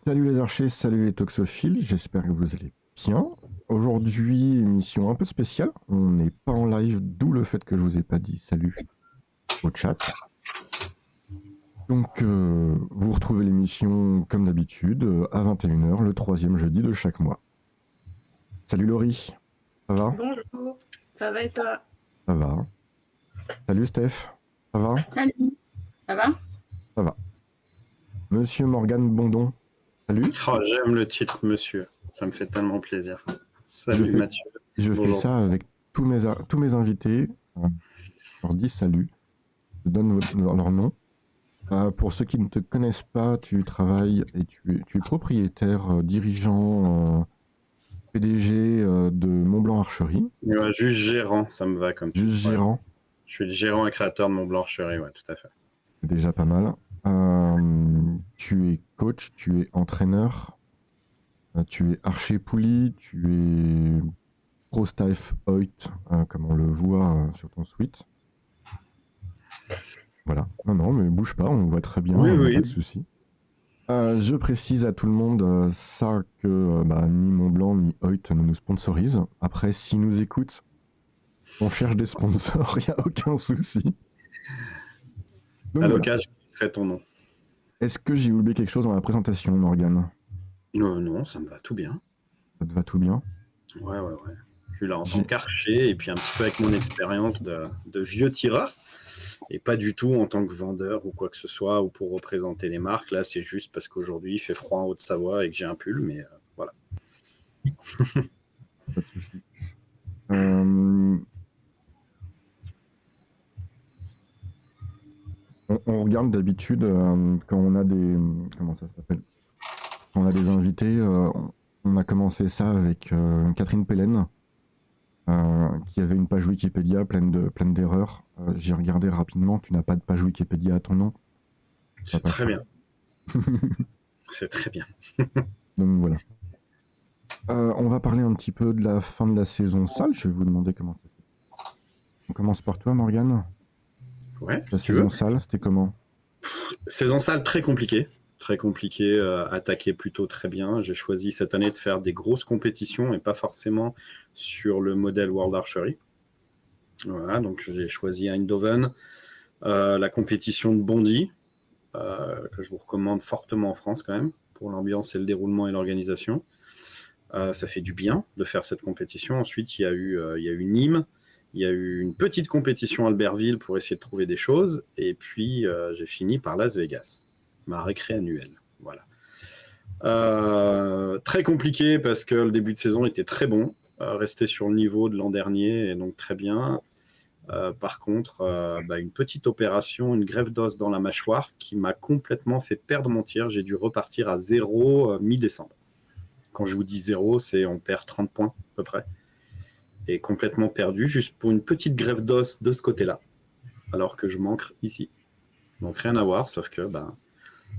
Salut les archers, salut les toxophiles, j'espère que vous allez bien. Aujourd'hui, émission un peu spéciale, on n'est pas en live, d'où le fait que je vous ai pas dit salut au chat. Donc, vous retrouvez l'émission comme d'habitude à 21h, le troisième jeudi de chaque mois. Salut Laurie, ça va? Bonjour, ça va et toi? Ça va. Salut Steph, ça va? Salut, ça va? Ça va. Monsieur Morgane Bondon, salut. Oh, j'aime le titre, monsieur. Ça me fait tellement plaisir. Je Salut fais, Mathieu. je fais Bonjour. ça avec tous mes invités. Je leur dis salut, je donne leur nom. Pour ceux qui ne te connaissent pas, tu travailles et tu es propriétaire, dirigeant, PDG de Montblanc Archerie, Ouais, juste gérant, ça me va comme titre. juste Ouais. gérant, Je suis le gérant et créateur de mon blancherie, ouais, tout à fait. c'est déjà pas mal. Tu es coach, tu es entraîneur, tu es archer poulie, tu es pro staff Hoyt, comme on le voit sur ton suite. Voilà. Non, mais bouge pas, on voit très bien, Oui, y a oui. pas de souci. Je précise à tout le monde ça que ni Montblanc ni Hoyt ne nous sponsorisent. Après, s'ils nous écoutent, on cherche des sponsors, il n'y a aucun souci. Donc, À voilà. l'occasion, ce serait ton nom. Est-ce que j'ai oublié quelque chose dans la présentation, Morgane? Non, ça me va tout bien. Ça te va tout bien? Ouais. Je suis là en tant qu'archer et puis un petit peu avec mon expérience de vieux tireur. Et pas du tout en tant que vendeur ou quoi que ce soit ou pour représenter les marques. Là, c'est juste parce qu'aujourd'hui, il fait froid en Haute-Savoie et que j'ai un pull, mais voilà. Pas de souci. On regarde d'habitude quand on a des... Comment ça s'appelle? Quand on a des invités, on a commencé ça avec Catherine Pellen, qui avait une page Wikipédia pleine d'erreurs. J'ai regardé rapidement, tu n'as pas de page Wikipédia à ton nom. C'est très bien. C'est très bien. Donc voilà. On va parler un petit peu de la fin de la saison sale. Je vais vous demander comment ça s'est fait. On commence par toi, Morgane. Ouais, La si tu saison veux. sale, c'était comment? Saison sale très compliquée. Très compliqué, attaqué plutôt très bien. J'ai choisi cette année de faire des grosses compétitions et pas forcément sur le modèle World Archery. Voilà, donc j'ai choisi Eindhoven, la compétition de Bondy, que je vous recommande fortement en France quand même, pour l'ambiance et le déroulement et l'organisation. Ça fait du bien de faire cette compétition. Ensuite, il y a eu Nîmes, il y a eu une petite compétition à Albertville pour essayer de trouver des choses, et puis j'ai fini par Las Vegas, ma récré annuelle. Voilà. Très compliqué parce que le début de saison était très bon, resté sur le niveau de l'an dernier, et donc très bien. Par contre, une petite opération, une greffe d'os dans la mâchoire qui m'a complètement fait perdre mon tir. J'ai dû repartir à 0 mi-décembre. Quand je vous dis 0, c'est on perd 30 points à peu près. Et complètement perdu, juste pour une petite greffe d'os de ce côté-là, alors que je manque ici. Donc rien à voir, sauf que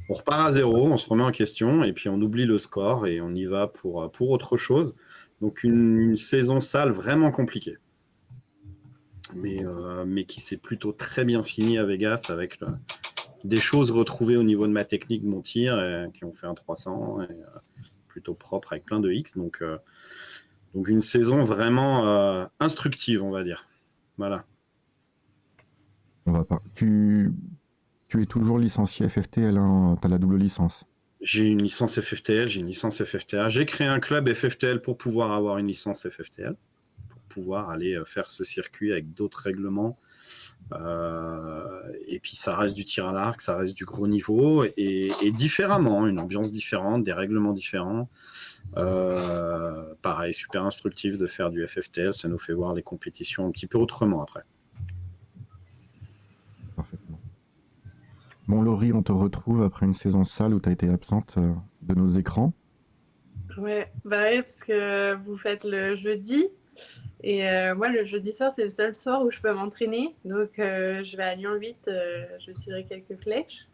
on repart à 0, on se remet en question, et puis on oublie le score, et on y va pour autre chose. Donc une saison sale vraiment compliquée. Mais qui s'est plutôt très bien fini à Vegas, avec des choses retrouvées au niveau de ma technique, de mon tir, qui ont fait un 300, plutôt propre, avec plein de X. Donc une saison vraiment instructive, on va dire. Voilà. On va pas. Tu es toujours licencié FFTL, hein, tu as la double licence. J'ai une licence FFTL, j'ai une licence FFTA. J'ai créé un club FFTL pour pouvoir avoir une licence FFTL, pour pouvoir aller faire ce circuit avec d'autres règlements. Et puis ça reste du tir à l'arc, ça reste du gros niveau, et différemment, une ambiance différente, des règlements différents. Pareil, super instructif de faire du FFTL, ça nous fait voir les compétitions un petit peu autrement après. Parfaitement. Bon, Laurie, on te retrouve après une saison sale où tu as été absente de nos écrans. Ouais, parce que vous faites le jeudi. Et moi, le jeudi soir, c'est le seul soir où je peux m'entraîner. Donc, je vais à Lyon 8, je vais tirer quelques flèches.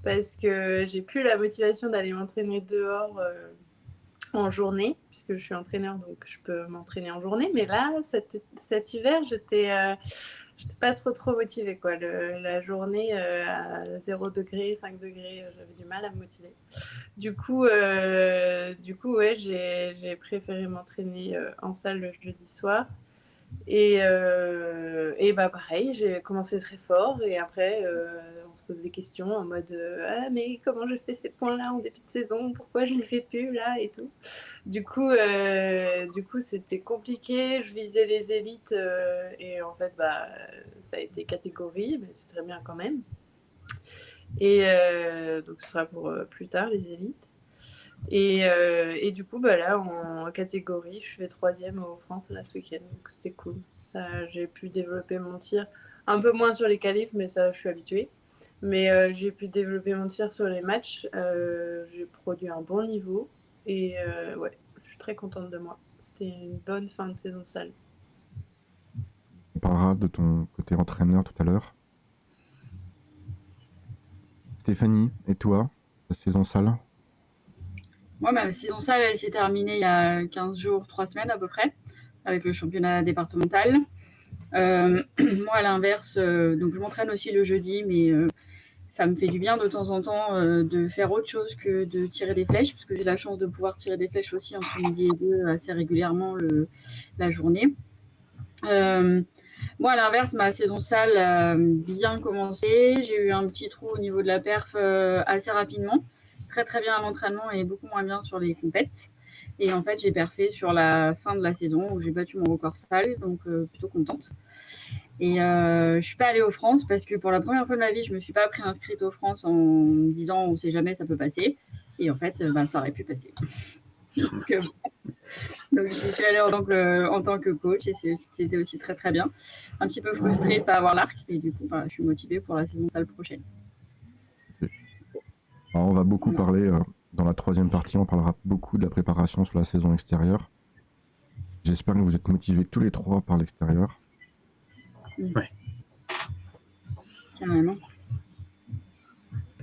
Parce que j'ai plus la motivation d'aller m'entraîner dehors en journée, puisque je suis entraîneur, donc je peux m'entraîner en journée. Mais là, cet hiver, j'étais pas trop motivée, quoi. La journée à 0 degré, 5 degrés, j'avais du mal à me motiver. Du coup, ouais, j'ai préféré m'entraîner en salle le jeudi soir. Et bah pareil, j'ai commencé très fort et après on se pose des questions en mode ah mais comment je fais ces points-là en début de saison, pourquoi je les fais plus là et tout. Du coup c'était compliqué, je visais les élites et en fait bah ça a été catégorie, mais c'est très bien quand même. Et donc ce sera pour plus tard les élites. Et du coup, bah là, en catégorie, je fais 3e au France là ce week-end, donc c'était cool. Ça, j'ai pu développer mon tir, un peu moins sur les qualifs, mais ça, je suis habituée. Mais j'ai pu développer mon tir sur les matchs. J'ai produit un bon niveau et ouais, je suis très contente de moi. C'était une bonne fin de saison salle. On parlera de ton côté entraîneur tout à l'heure. Stéphanie, et toi, la saison salle? Moi, ma saison salle, elle s'est terminée il y a 15 jours, 3 semaines à peu près, avec le championnat départemental. Moi, à l'inverse, donc je m'entraîne aussi le jeudi, mais ça me fait du bien de temps en temps de faire autre chose que de tirer des flèches, parce que j'ai la chance de pouvoir tirer des flèches aussi entre midi et 2 assez régulièrement la journée. Moi, à l'inverse, ma saison salle a bien commencé. J'ai eu un petit trou au niveau de la perf assez rapidement. Très très bien à l'entraînement et beaucoup moins bien sur les compètes. Et en fait, j'ai perfé sur la fin de la saison où j'ai battu mon record salle, donc plutôt contente. Et je suis pas allée aux France parce que pour la première fois de ma vie, je me suis pas préinscrite aux France en me disant on sait jamais, ça peut passer. Et en fait, ça aurait pu passer. Donc j'y suis allée en tant que coach et c'était aussi très très bien. Un petit peu frustrée de ne pas avoir l'arc et du coup, je suis motivée pour la saison salle prochaine. Alors, on va beaucoup parler, dans la 3e partie, on parlera beaucoup de la préparation sur la saison extérieure. J'espère que vous êtes motivés tous les 3 par l'extérieur. Ouais. Carrément.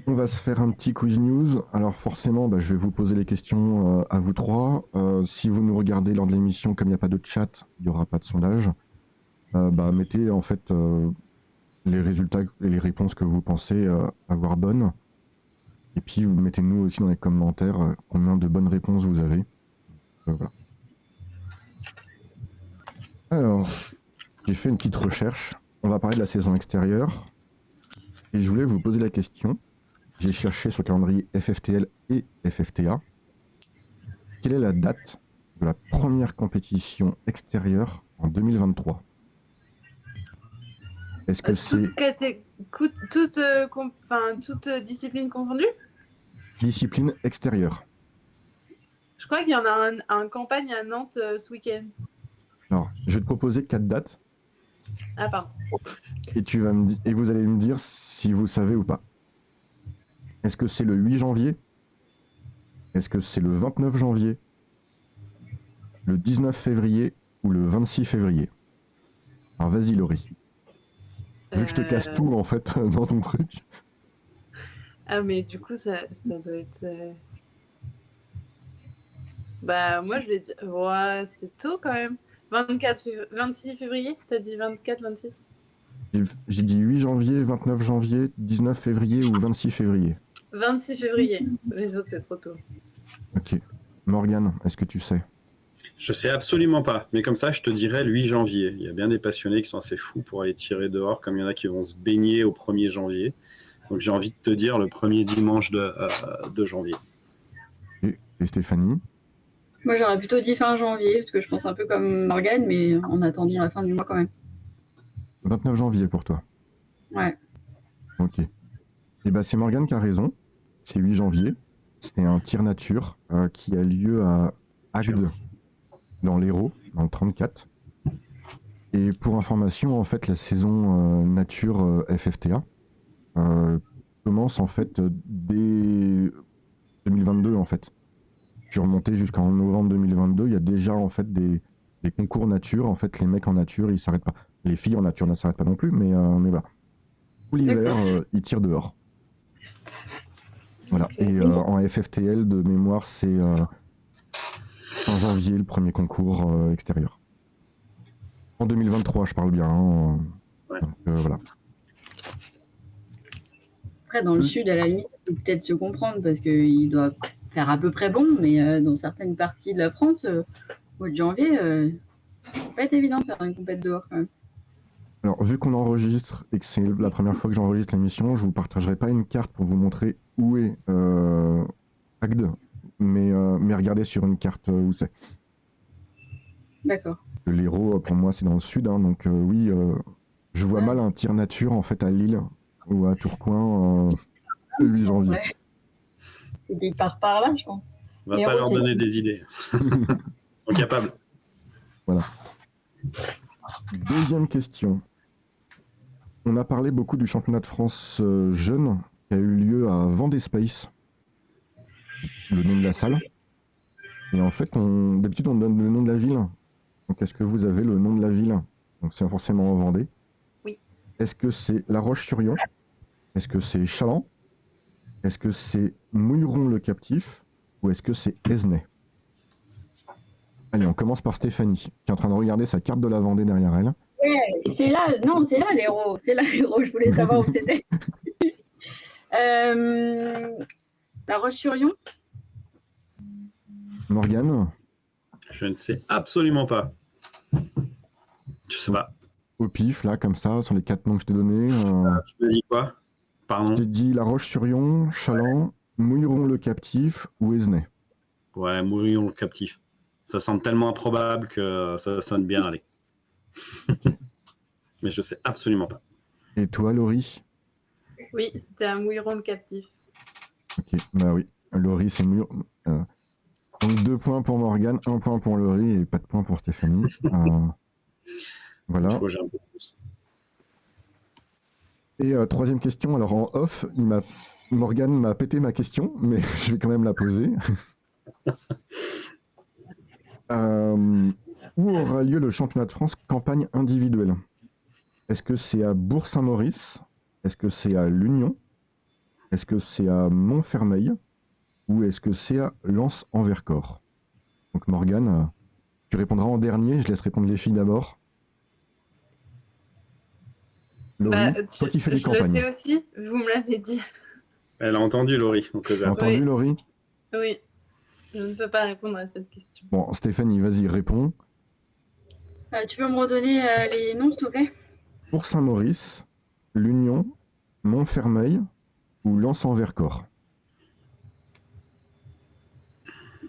On va se faire un petit quiz news. Alors forcément, je vais vous poser les questions à vous 3. Si vous nous regardez lors de l'émission, comme il n'y a pas de chat, il n'y aura pas de sondage. Mettez en fait les résultats et les réponses que vous pensez avoir bonnes. Et puis mettez-nous aussi dans les commentaires combien de bonnes réponses vous avez. Voilà. Alors, j'ai fait une petite recherche. On va parler de la saison extérieure. Et je voulais vous poser la question. J'ai cherché sur le calendrier FFTL et FFTA. Quelle est la date de la première compétition extérieure en 2023? Est-ce que c'est... Toute discipline confondue? Discipline extérieure. Je crois qu'il y en a un campagne à Nantes ce week-end. Alors, je vais te proposer 4 dates. Ah, pardon. Et vous allez me dire si vous savez ou pas. Est-ce que c'est le 8 janvier? Est-ce que c'est le 29 janvier? Le 19 février ou le 26 février? Alors vas-y Laurie. Vu que je te casse tout en fait dans ton truc. Ah mais du coup ça doit être... moi je vais dire... Ouais, c'est tôt quand même. 26 février? T'as dit 24, 26? J'ai dit 8 janvier, 29 janvier, 19 février ou 26 février. 26 février. Les autres c'est trop tôt. Ok. Morgane, est-ce que tu sais? Je sais absolument pas, mais comme ça, je te dirais le 8 janvier. Il y a bien des passionnés qui sont assez fous pour aller tirer dehors, comme il y en a qui vont se baigner au 1er janvier. Donc j'ai envie de te dire le premier dimanche de janvier. Et Stéphanie? Moi, j'aurais plutôt dit fin janvier, parce que je pense un peu comme Morgane, mais en attendant la fin du mois quand même. 29 janvier pour toi? Ouais. Ok. Et c'est Morgane qui a raison. C'est 8 janvier. C'est un tir nature qui a lieu à Agde, dans l'Hérault, dans le 34. Et pour information, en fait, la saison nature FFTA commence en fait dès 2022 en fait. Je suis remonté jusqu'en novembre 2022. Il y a déjà en fait des concours nature. En fait, les mecs en nature, ils s'arrêtent pas. Les filles en nature ne s'arrêtent pas non plus, mais voilà. Tout l'hiver, ils tirent dehors. Voilà. Okay. Et en FFTL, de mémoire, c'est en janvier, le premier concours extérieur. En 2023, je parle bien. Ouais. Donc, voilà. Après, dans le sud, à la limite, ça peut peut-être se comprendre parce qu'il doit faire à peu près bon, mais dans certaines parties de la France, au mois de janvier, ça va pas être évident de faire une compète dehors quand même. Alors, vu qu'on enregistre et que c'est la première fois que j'enregistre l'émission, je vous partagerai pas une carte pour vous montrer où est Agde, mais regardez sur une carte où c'est. D'accord. L'Hérault, pour moi, c'est dans le sud, hein, donc oui, je vois mal un tir nature en fait à Lille ou à Tourcoing le 8 janvier. Ouais. Et puis il part par là, je pense. On va Mais pas leur c'est- donner des idées. Ils sont capables. Deuxième question. On a parlé beaucoup du championnat de France jeune qui a eu lieu à Vendée Space, le nom de la salle. Et en fait, d'habitude, on donne le nom de la ville. Donc, est-ce que vous avez le nom de la ville? Donc, c'est forcément en Vendée. Oui. Est-ce que c'est La Roche-sur-Yon? Est-ce que c'est Chaland? Est-ce que c'est Mouilleron-le-Captif? Ou est-ce que c'est Esnay? Allez, on commence par Stéphanie, qui est en train de regarder sa carte de la Vendée derrière elle. Ouais, c'est là, non, c'est là l'héros. C'est là l'héros, je voulais savoir où c'était. La Roche-sur-Yon. Morgane, Je ne sais absolument pas. Je sais pas. au pif, là, comme ça, sur les 4 noms que je t'ai donnés. Tu me dis quoi? Pardon? Je t'ai dit La Roche-sur-Yon, Chaland, Mouilleron-le-Captif ou Esnay. Ouais, Mourion le captif. Ça semble tellement improbable que ça sonne bien, allez. Mais je sais absolument pas. Et toi, Laurie? Oui, c'était un Mouilleron le captif. Ok, bah oui. Laurie, c'est Mouilleron. Donc 2 points pour Morgane, 1 point pour Laurie et pas de point pour Stéphanie. Voilà. Il faut que j'ai un peu plus. Et troisième question, alors en off, Morgane m'a pété ma question, mais je vais quand même la poser. Où aura lieu le championnat de France campagne individuelle? Est-ce que c'est à Bourg-Saint-Maurice? Est-ce que c'est à l'Union? Est-ce que c'est à Montfermeil? Ou est-ce que c'est à Lens-en-Vercors? Donc Morgane, tu répondras en dernier, je laisse répondre les filles d'abord. Laurie, toi qui fais des je campagnes. le sais aussi, vous me l'avez dit. Elle a entendu, Laurie. Donc, T'as entendu, Oui. Laurie? Oui, je ne peux pas répondre à cette question. Bon, Stéphanie, vas-y, réponds. Tu peux me redonner les noms, s'il te plaît? Pour Saint-Maurice, l'Union, Montfermeil ou Lens-en-Vercors?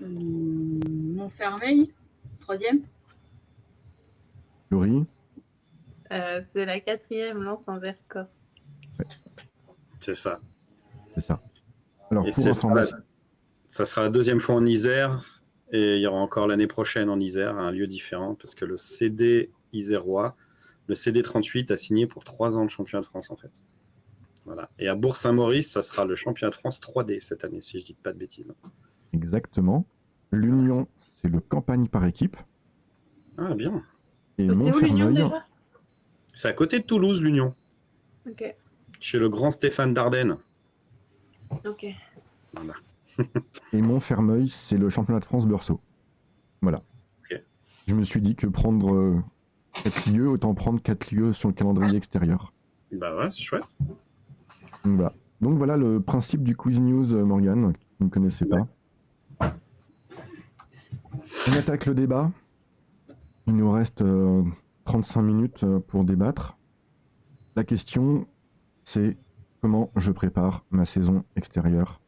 Montfermeil, troisième. Laurie? C'est la 4e Lens-en-Vercors. c'est ça. C'est ça. Alors, Et pour c'est information... Ça sera la deuxième fois en Isère. Et il y aura encore l'année prochaine en Isère, à un lieu différent, parce que le CD isérois, le CD 38, a signé pour 3 ans de championnat de France, en fait. Voilà. Et à Bourg-Saint-Maurice, ça sera le championnat de France 3D cette année, si je dis pas de bêtises. Exactement. L'Union, c'est le campagne par équipe. Ah, bien. Et C'est où l'Union Montfermeil, déjà? C'est à côté de Toulouse, l'Union. Ok, Chez le grand Stéphane Dardenne. ok. Voilà. et Montfermeil, c'est le championnat de France Beursault. Voilà. Ok. Je me suis dit que prendre 4 lieux, autant prendre 4 lieux sur le calendrier extérieur. Bah ouais, c'est chouette. Donc voilà le principe du quiz news, Morgane, que vous ne connaissez pas. On attaque le débat. Il nous reste 35 minutes pour débattre. La question, c'est comment je prépare ma saison extérieure.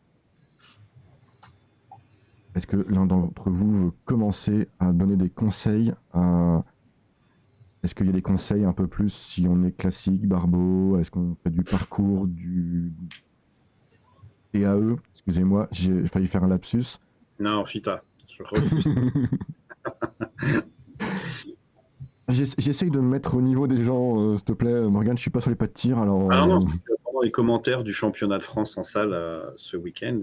Est-ce que l'un d'entre vous veut commencer à donner des conseils Est-ce qu'il y a des conseils un peu plus si on est classique, barbeau? Est-ce qu'on fait du parcours, du TAE? Excusez-moi, j'ai failli faire un lapsus. Non, Fita, je refuse. J'essaye de me mettre au niveau des gens, s'il te plaît, Morgane, je suis pas sur les pas de tir, alors... Ah non, pendant les commentaires du championnat de France en salle ce week-end,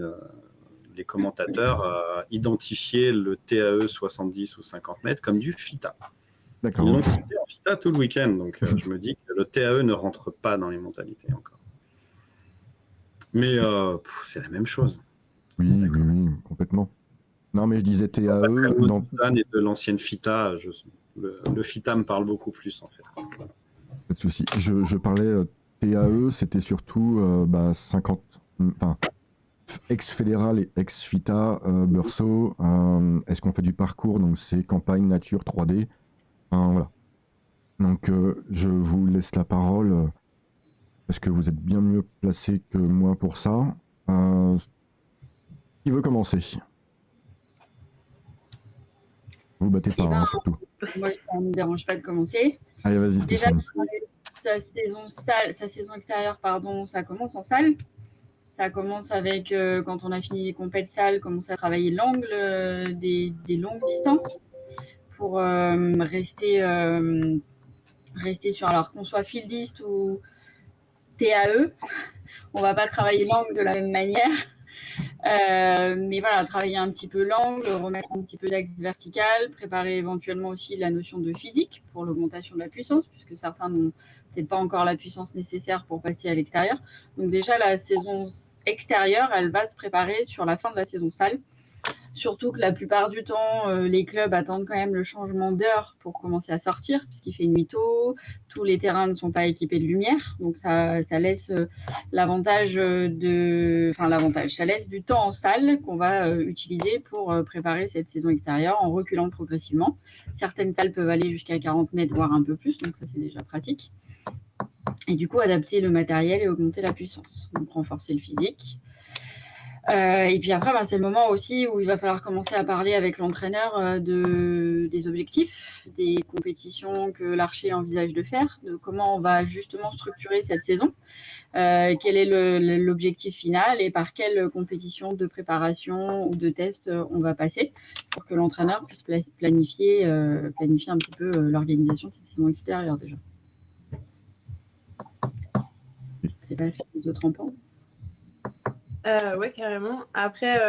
les commentateurs identifiaient le TAE 70 ou 50 mètres comme du FITA. D'accord. Ils l'ont cité en FITA tout le week-end, donc je me dis que le TAE ne rentre pas dans les mentalités encore. Mais c'est la même chose. Oui, complètement. Non, mais je disais TAE... Dans Lausanne et de l'ancienne FITA, le FITA me parle beaucoup plus en fait. Voilà. Pas de souci. Je parlais TAE, c'était surtout 50, enfin, ex-fédéral et ex-FITA, Beursault. Est-ce qu'on fait du parcours? Donc c'est campagne nature 3D. Voilà. Donc je vous laisse la parole parce que vous êtes bien mieux placé que moi pour ça. Qui veut commencer? Vous battez pas, hein, surtout. Moi, ça ne me dérange pas de commencer. Allez, vas-y, Déjà, Stéphane. sa saison extérieure, ça commence en salle. Ça commence avec, quand on a fini les compètes salles, commencer à travailler l'angle des longues distances pour rester sur, alors qu'on soit fieldiste ou TAE, on va pas travailler l'angle de la même manière. Mais voilà, travailler un petit peu l'angle, remettre un petit peu d'axe vertical, préparer éventuellement aussi la notion de physique pour l'augmentation de la puissance, puisque certains n'ont peut-être pas encore la puissance nécessaire pour passer à l'extérieur. Donc déjà, la saison extérieure, elle va se préparer sur la fin de la saison salle. Surtout que la plupart du temps, les clubs attendent quand même le changement d'heure pour commencer à sortir, puisqu'il fait nuit tôt, tous les terrains ne sont pas équipés de lumière, donc ça laisse ça laisse du temps en salle qu'on va utiliser pour préparer cette saison extérieure en reculant progressivement. Certaines salles peuvent aller jusqu'à 40 mètres, voire un peu plus, donc ça c'est déjà pratique. Et du coup, adapter le matériel et augmenter la puissance, donc renforcer le physique. Et puis après, c'est le moment aussi où il va falloir commencer à parler avec l'entraîneur des objectifs, des compétitions que l'archer envisage de faire, de comment on va justement structurer cette saison, quel est l'objectif final et par quelle compétition de préparation ou de test on va passer pour que l'entraîneur puisse planifier un petit peu l'organisation de cette saison extérieure déjà. Je ne sais pas ce que les autres en pensent. Ouais, carrément. Après,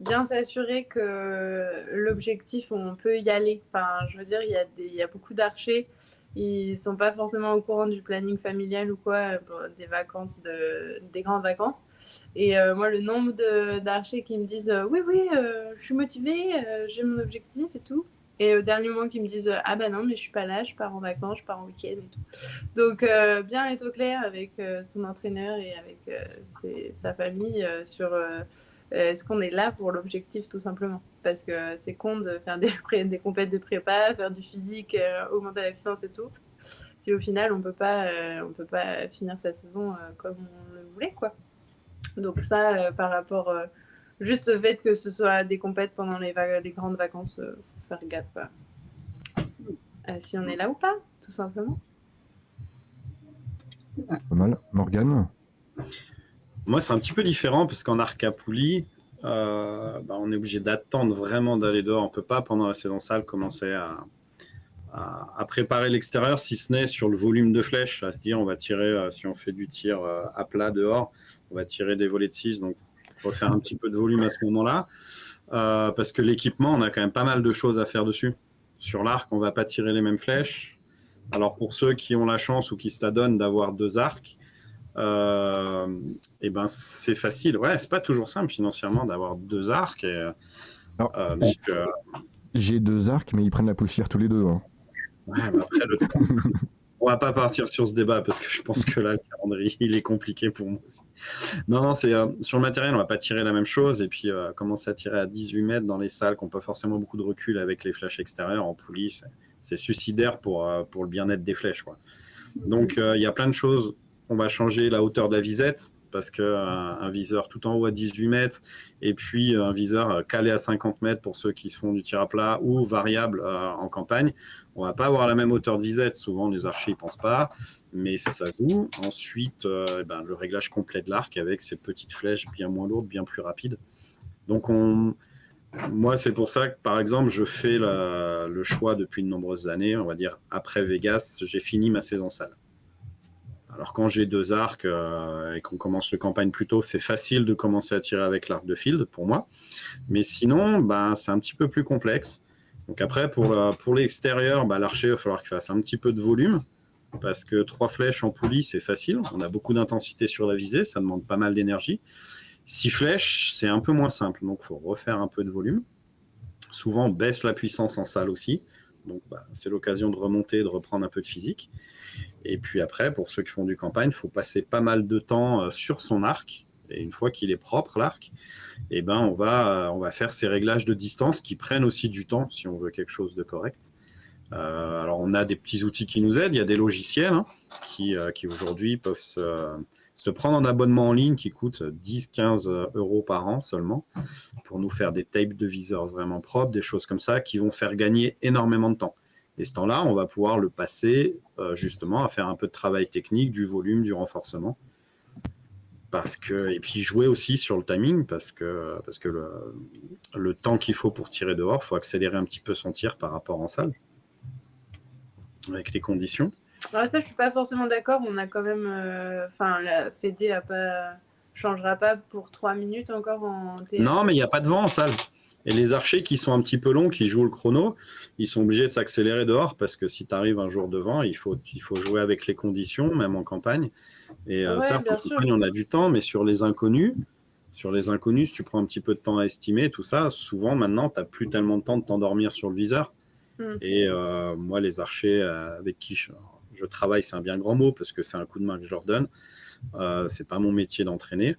bien s'assurer que l'objectif, on peut y aller. Enfin, je veux dire, il y a beaucoup d'archers, ils sont pas forcément au courant du planning familial ou quoi, des vacances, des grandes vacances. Et moi, le nombre d'archers qui me disent oui, je suis motivée, j'ai mon objectif et tout. Et au dernier moment, qui me disent ah bah non, mais je suis pas là, je pars en vacances, je pars en week-end et tout. Donc, bien être au clair avec son entraîneur et avec sa famille sur est-ce qu'on est là pour l'objectif tout simplement. Parce que c'est con de faire des compètes de prépa, faire du physique, augmenter la puissance et tout. Si au final, on peut pas finir sa saison comme on le voulait, quoi. Donc ça, par rapport juste au fait que ce soit des compètes pendant les grandes vacances, faire gaffe si on est là ou pas, tout simplement. Pas mal. Morgane? Moi, c'est un petit peu différent parce qu'en Arcapouli, on est obligé d'attendre vraiment d'aller dehors. On ne peut pas, pendant la saison salle, commencer à préparer l'extérieur, si ce n'est sur le volume de flèches. À se dire, on va tirer, si on fait du tir à plat dehors, on va tirer des volets de 6. Donc, on va faire un petit peu de volume à ce moment-là. Parce que l'équipement, on a quand même pas mal de choses à faire dessus. Sur l'arc, on ne va pas tirer les mêmes flèches. Alors, pour ceux qui ont la chance ou qui se la donnent d'avoir 2 arcs, c'est facile. Ouais, c'est pas toujours simple financièrement d'avoir 2 arcs. J'ai 2 arcs, mais ils prennent la poussière tous les 2. Hein. Ouais, après, on va pas partir sur ce débat parce que je pense que là, le calendrier, il est compliqué pour moi aussi. Non, c'est sur le matériel, on va pas tirer la même chose. Et puis, commencer à tirer à 18 mètres dans les salles qui n'ont pas forcément beaucoup de recul avec les flèches extérieures en poulie, c'est suicidaire pour le bien-être des flèches, quoi. Donc, il y a plein de choses. On va changer la hauteur de la visette parce qu'un viseur tout en haut à 18 mètres et puis un viseur calé à 50 mètres pour ceux qui se font du tir à plat ou variable en campagne. On ne va pas avoir la même hauteur de visette. Souvent, les archers n'y pensent pas, mais ça joue. Ensuite, le réglage complet de l'arc avec ces petites flèches bien moins lourdes, bien plus rapides. Donc, moi, c'est pour ça que, par exemple, je fais le choix depuis de nombreuses années. On va dire, après Vegas, j'ai fini ma saison salle. Alors quand j'ai 2 arcs et qu'on commence le campagne plus tôt, c'est facile de commencer à tirer avec l'arc de field pour moi. Mais sinon, c'est un petit peu plus complexe. Donc après, pour l'extérieur, l'archer, il va falloir qu'il fasse un petit peu de volume parce que 3 flèches en poulie, c'est facile. On a beaucoup d'intensité sur la visée, ça demande pas mal d'énergie. 6 flèches, c'est un peu moins simple, donc il faut refaire un peu de volume. Souvent, on baisse la puissance en salle aussi Donc, c'est l'occasion de remonter, de reprendre un peu de physique. Et puis après, pour ceux qui font du campagne, il faut passer pas mal de temps sur son arc. Et une fois qu'il est propre, l'arc, on va faire ces réglages de distance qui prennent aussi du temps si on veut quelque chose de correct. Alors, on a des petits outils qui nous aident. Il y a des logiciels qui aujourd'hui peuvent se prendre en abonnement en ligne qui coûte 10-15 € par an seulement pour nous faire des tapes de viseur vraiment propres, des choses comme ça qui vont faire gagner énormément de temps. Et ce temps-là, on va pouvoir le passer justement à faire un peu de travail technique, du volume, du renforcement. Et puis jouer aussi sur le timing parce que le temps qu'il faut pour tirer dehors, il faut accélérer un petit peu son tir par rapport en salle avec les conditions. Alors ça, je suis pas forcément d'accord. On a quand même, la Fédé changera pas pour 3 minutes encore en TF. Non, mais il n'y a pas de vent en salle. Et les archers qui sont un petit peu longs, qui jouent le chrono, ils sont obligés de s'accélérer dehors parce que si tu arrives un jour de vent, il faut jouer avec les conditions, même en campagne. Et certes, en campagne, on a du temps, mais sur les inconnus, si tu prends un petit peu de temps à estimer, tout ça, souvent maintenant, tu n'as plus tellement de temps de t'endormir sur le viseur. Et moi, les archers avec qui je travaille, c'est un bien grand mot parce que c'est un coup de main que je leur donne. C'est pas mon métier d'entraîner.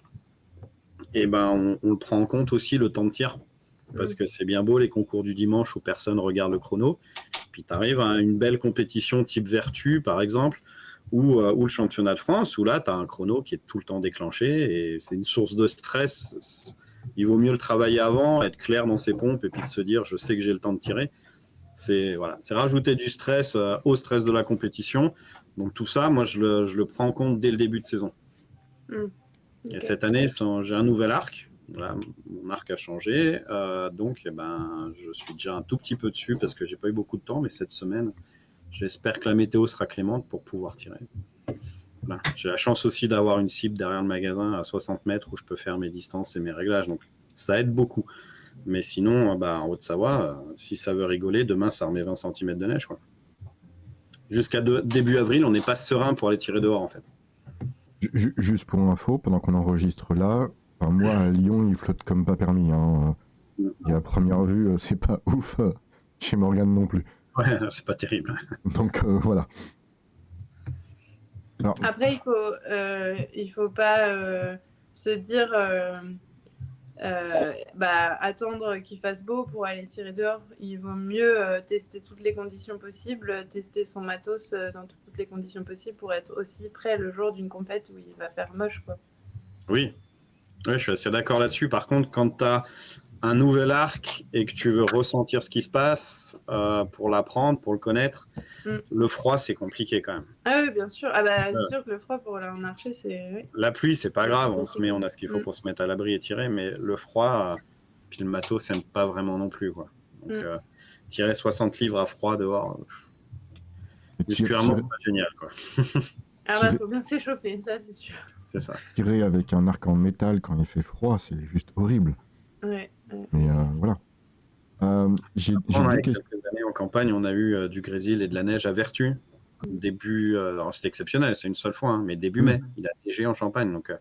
Et on le prend en compte aussi le temps de tir. Parce que c'est bien beau les concours du dimanche où personne regarde le chrono. Puis tu arrives à une belle compétition type Vertu, par exemple, ou le championnat de France, où là, tu as un chrono qui est tout le temps déclenché et c'est une source de stress. Il vaut mieux le travailler avant, être clair dans ses pompes et puis de se dire je sais que j'ai le temps de tirer. C'est rajouter du stress au stress de la compétition. Donc tout ça, moi, je le prends en compte dès le début de saison. Okay. Et cette année, j'ai un nouvel arc. Voilà, mon arc a changé, donc je suis déjà un tout petit peu dessus parce que j'ai pas eu beaucoup de temps, mais cette semaine, j'espère que la météo sera clémente pour pouvoir tirer. Voilà. J'ai la chance aussi d'avoir une cible derrière le magasin à 60 mètres où je peux faire mes distances et mes réglages, donc ça aide beaucoup. Mais sinon, en Haute-Savoie, si ça veut rigoler, demain ça remet 20 cm de neige, quoi. Jusqu'à début avril, on n'est pas serein pour aller tirer dehors en fait. Juste pour info, pendant qu'on enregistre là, moi à Lyon il flotte comme pas permis. Et à première vue, c'est pas ouf chez Morgane non plus. Ouais, c'est pas terrible. Donc voilà. Alors... Après, il faut pas se dire attendre qu'il fasse beau pour aller tirer dehors. Il vaut mieux tester toutes les conditions possibles, tester son matos dans toutes les conditions possibles pour être aussi prêt le jour d'une compète où il va faire moche, quoi. Oui, je suis assez d'accord là-dessus. Par contre, quand tu as un nouvel arc et que tu veux ressentir ce qui se passe pour l'apprendre, pour le connaître, le froid, c'est compliqué quand même. Ah oui, bien sûr. C'est sûr que le froid pour un archer, c'est... Oui. La pluie, c'est pas grave. On a ce qu'il faut pour se mettre à l'abri et tirer, mais le froid, puis le matos, ça n'aime pas vraiment non plus, quoi. Donc, tirer 60 livres à froid dehors, musculairement, c'est pas génial, quoi. Faut bien s'échauffer, ça, c'est sûr. C'est ça. Tirer avec un arc en métal quand il fait froid, c'est juste horrible. Ouais. Mais voilà. J'ai quelques années en campagne, on a eu du grésil et de la neige à Vertu. Début, c'était exceptionnel, c'est une seule fois, mais début mai, il a neigé en Champagne. Donc,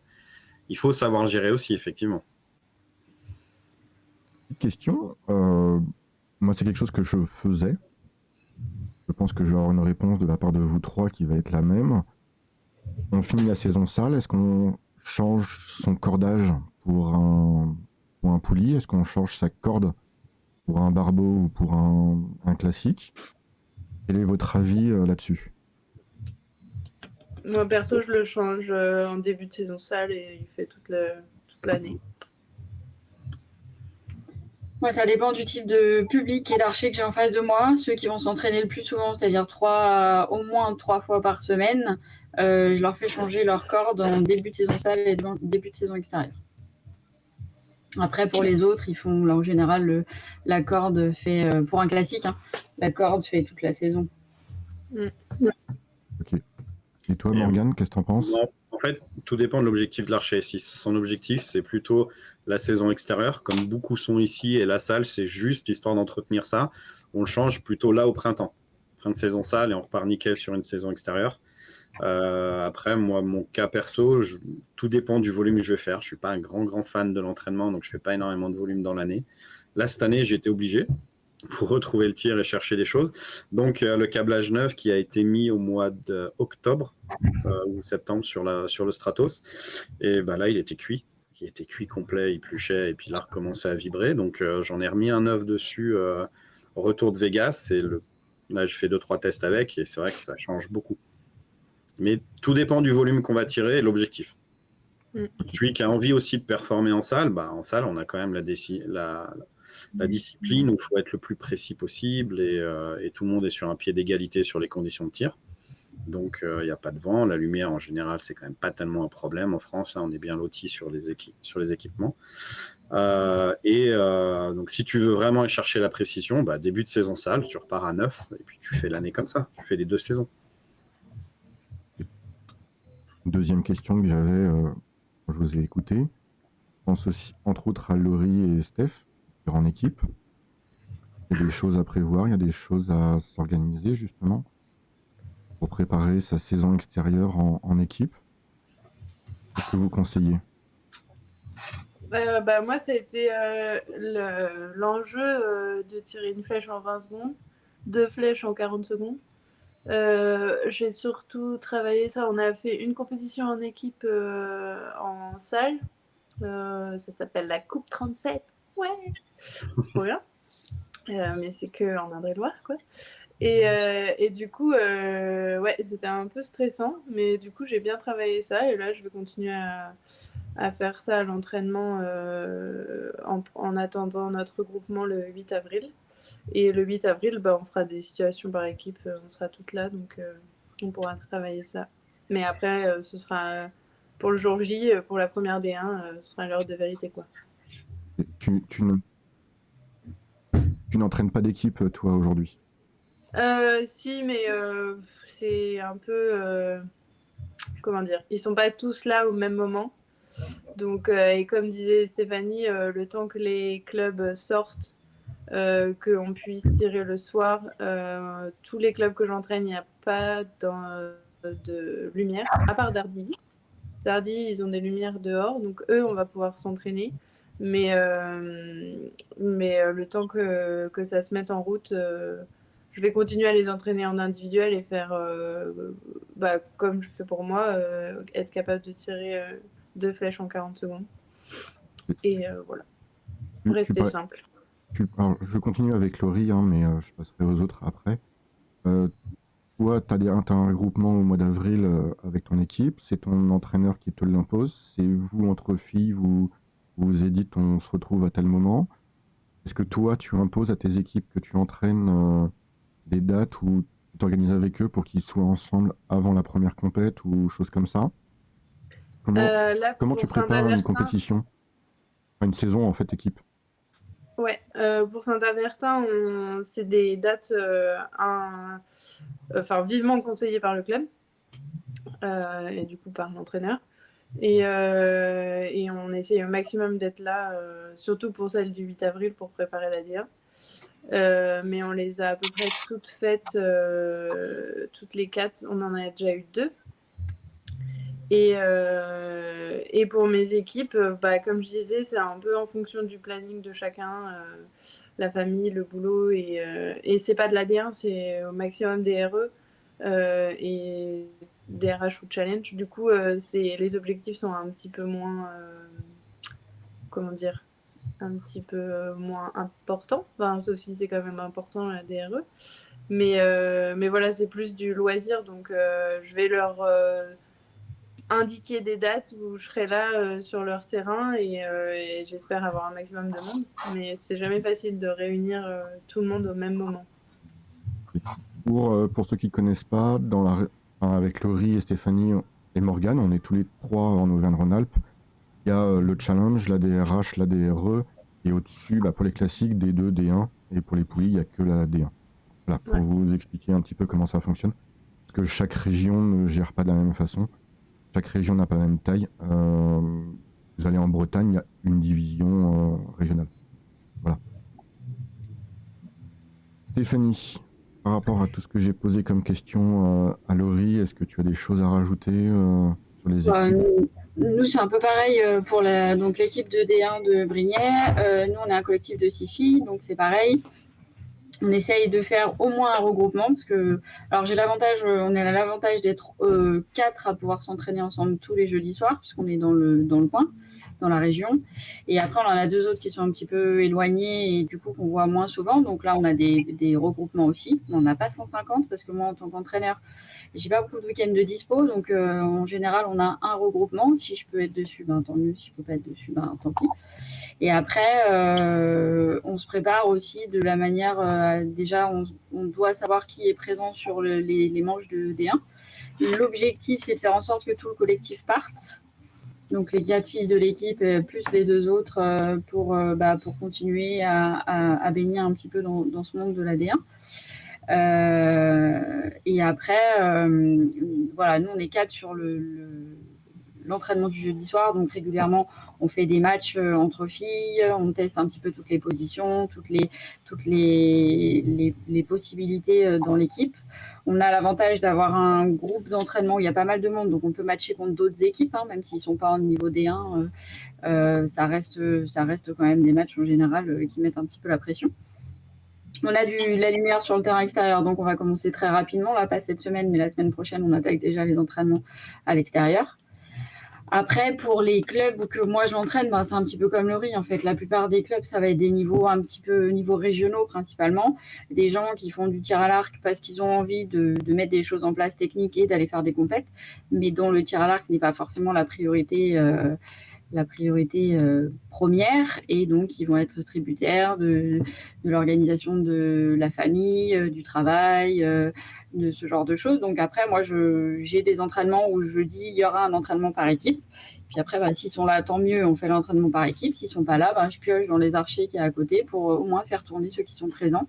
il faut savoir le gérer aussi, effectivement. Question. Moi, c'est quelque chose que je faisais. Je pense que je vais avoir une réponse de la part de vous trois qui va être la même. On finit la saison sale. Est-ce qu'on change son cordage pour un poulie? Est-ce qu'on change sa corde pour un barbeau ou pour un classique? Quel est votre avis là-dessus? Moi, perso, je le change en début de saison sale et il fait toute l'année. Moi, ça dépend du type de public et d'archer que j'ai en face de moi. Ceux qui vont s'entraîner le plus souvent, c'est-à-dire au moins 3 fois par semaine, je leur fais changer leur corde en début de saison sale et début de saison extérieure. Après, pour les autres, ils font, là, en général, la corde fait, pour un classique, la corde fait toute la saison. Ok. Et toi, Morgane, qu'est-ce que t'en penses? En fait, tout dépend de l'objectif de l'archer. Si son objectif, c'est plutôt la saison extérieure, comme beaucoup sont ici, et la salle, c'est juste histoire d'entretenir ça, on le change plutôt là au printemps. Fin de saison sale et on repart nickel sur une saison extérieure. Après, moi, mon cas perso, tout dépend du volume que je vais faire. Je ne suis pas un grand fan de l'entraînement, donc je ne fais pas énormément de volume dans l'année. Là, cette année, j'ai été obligé. pour retrouver le tir et chercher des choses. Donc le câblage neuf qui a été mis au mois d'octobre ou septembre sur le Stratos, et bah, là il était cuit. Il était cuit complet, il pluchait et puis là recommençait à vibrer. Donc j'en ai remis un neuf dessus au retour de Vegas. Et là je fais 2-3 tests avec et c'est vrai que ça change beaucoup. Mais tout dépend du volume qu'on va tirer et l'objectif. Celui qui a envie aussi de performer en salle, bah, en salle on a quand même la discipline où il faut être le plus précis possible et tout le monde est sur un pied d'égalité sur les conditions de tir. Donc il n'y a pas de vent, la lumière en général c'est quand même pas tellement un problème en France, là on est bien lotis sur les équipements. Donc si tu veux vraiment aller chercher la précision, bah, début de saison salle, tu repars à 9 et puis tu fais l'année comme ça, tu fais les 2 saisons. Deuxième question que j'avais, je vous ai écouté, je pense aussi entre autres à Laurie et Steph, en équipe. Il y a des choses à prévoir, il y a des choses à s'organiser justement pour préparer sa saison extérieure en équipe. Qu'est-ce que vous conseillez? Moi, ça a été l'enjeu de tirer une flèche en 20 secondes, 2 flèches en 40 secondes. J'ai surtout travaillé ça. On a fait une compétition en équipe en salle. Ça s'appelle la Coupe 37. Ouais, trop bien. Mais c'est que en Indre-et-Loire, quoi. Et du coup, ouais, c'était un peu stressant, mais du coup, j'ai bien travaillé ça. Et là, je vais continuer à faire ça à l'entraînement en attendant notre regroupement le 8 avril. Et le 8 avril, bah, on fera des situations par équipe, on sera toutes là, donc on pourra travailler ça. Mais après, ce sera pour le jour J, pour la première D1, ce sera l'heure de vérité, quoi. Tu n'entraînes pas d'équipe, toi, aujourd'hui? Si, mais c'est un peu... comment dire? Ils sont pas tous là au même moment. Donc, et comme disait Stéphanie, le temps que les clubs sortent, qu'on puisse tirer le soir, tous les clubs que j'entraîne, il n'y a pas de lumière, à part Dardy. Dardy, ils ont des lumières dehors, donc eux, on va pouvoir s'entraîner. Mais le temps que ça se mette en route, je vais continuer à les entraîner en individuel et faire, comme je fais pour moi, être capable de tirer 2 flèches en 40 secondes. Et voilà, rester simple. Alors, je continue avec Laurie, mais je passerai aux autres après. Toi, tu as un regroupement au mois d'avril avec ton équipe, c'est ton entraîneur qui te l'impose, c'est vous entre filles, vous vous dites on se retrouve à tel moment. Est-ce que toi, tu imposes à tes équipes que tu entraînes des dates où tu t'organises avec eux pour qu'ils soient ensemble avant la première compète ou choses comme ça? Comment tu prépares une compétition? Enfin, une saison en fait, équipe? Ouais, pour Saint-Avertin, c'est des dates vivement conseillées par le club et du coup par l'entraîneur. Et on essaye au maximum d'être là, surtout pour celle du 8 avril pour préparer la D1. Mais on les a à peu près toutes faites, toutes les 4. On en a déjà eu 2. Et pour mes équipes, comme je disais, c'est un peu en fonction du planning de chacun, la famille, le boulot, et c'est pas de la D1, c'est au maximum des RE et des RH ou challenge. Du coup, les objectifs sont un petit peu moins, un petit peu moins importants. Enfin, sauf si c'est quand même important la DRE. Mais voilà, c'est plus du loisir, donc je vais leur indiquer des dates où je serai là sur leur terrain et j'espère avoir un maximum de monde. Mais c'est jamais facile de réunir tout le monde au même moment. Pour ceux qui ne connaissent pas, avec Laurie et Stéphanie et Morgane, on est tous les 3 en Auvergne-Rhône-Alpes. Il y a le challenge, la DRH, la DRE, et au-dessus, pour les classiques, D2, D1, et pour les poulies, il n'y a que la D1. Voilà, pour vous expliquer un petit peu comment ça fonctionne. Parce que chaque région ne gère pas de la même façon. Chaque région n'a pas la même taille. Vous allez en Bretagne, il y a une division régionale. Voilà. Stéphanie, par rapport à tout ce que j'ai posé comme question à Laurie, est-ce que tu as des choses à rajouter sur les équipes? Nous, c'est un peu pareil pour l'équipe de D1 de Brignais. Nous, on est un collectif de 6 filles, donc c'est pareil. On essaye de faire au moins un regroupement parce que, alors on a l'avantage d'être 4 à pouvoir s'entraîner ensemble tous les jeudis soirs puisqu'on est dans le coin, dans la région. Et après, on en a 2 autres qui sont un petit peu éloignés et du coup qu'on voit moins souvent. Donc là, on a des regroupements aussi. On n'a pas 150 parce que moi, en tant qu'entraîneur, j'ai pas beaucoup de week-ends de dispo. Donc en général, on a un regroupement. Si je peux être dessus, ben, tant mieux. Si je peux pas être dessus, ben, tant pis. Et après, on se prépare aussi de la manière, déjà, on doit savoir qui est présent sur les manches de D1. L'objectif, c'est de faire en sorte que tout le collectif parte. Donc les 4 filles de l'équipe, plus les 2 autres, pour continuer à baigner un petit peu dans ce monde de la D1. Et après, voilà, nous, on est 4 sur l'entraînement du jeudi soir, donc régulièrement on fait des matchs entre filles, on teste un petit peu toutes les positions, toutes les possibilités dans l'équipe. On a l'avantage d'avoir un groupe d'entraînement où il y a pas mal de monde, donc on peut matcher contre d'autres équipes, même s'ils ne sont pas au niveau D1, ça reste quand même des matchs en général qui mettent un petit peu la pression. On a de la lumière sur le terrain extérieur, donc on va commencer très rapidement, là pas cette semaine, mais la semaine prochaine on attaque déjà les entraînements à l'extérieur. Après, pour les clubs que moi j'entraîne, c'est un petit peu comme le riz en fait. La plupart des clubs, ça va être des niveaux un petit peu niveaux régionaux principalement. Des gens qui font du tir à l'arc parce qu'ils ont envie de mettre des choses en place techniques et d'aller faire des compètes, mais dont le tir à l'arc n'est pas forcément la priorité première, et donc ils vont être tributaires de l'organisation de la famille, du travail, de ce genre de choses. Donc après, moi, j'ai des entraînements où je dis il y aura un entraînement par équipe. Puis après, s'ils sont là, tant mieux, on fait l'entraînement par équipe. S'ils ne sont pas là, je pioche dans les archers qui est à côté pour au moins faire tourner ceux qui sont présents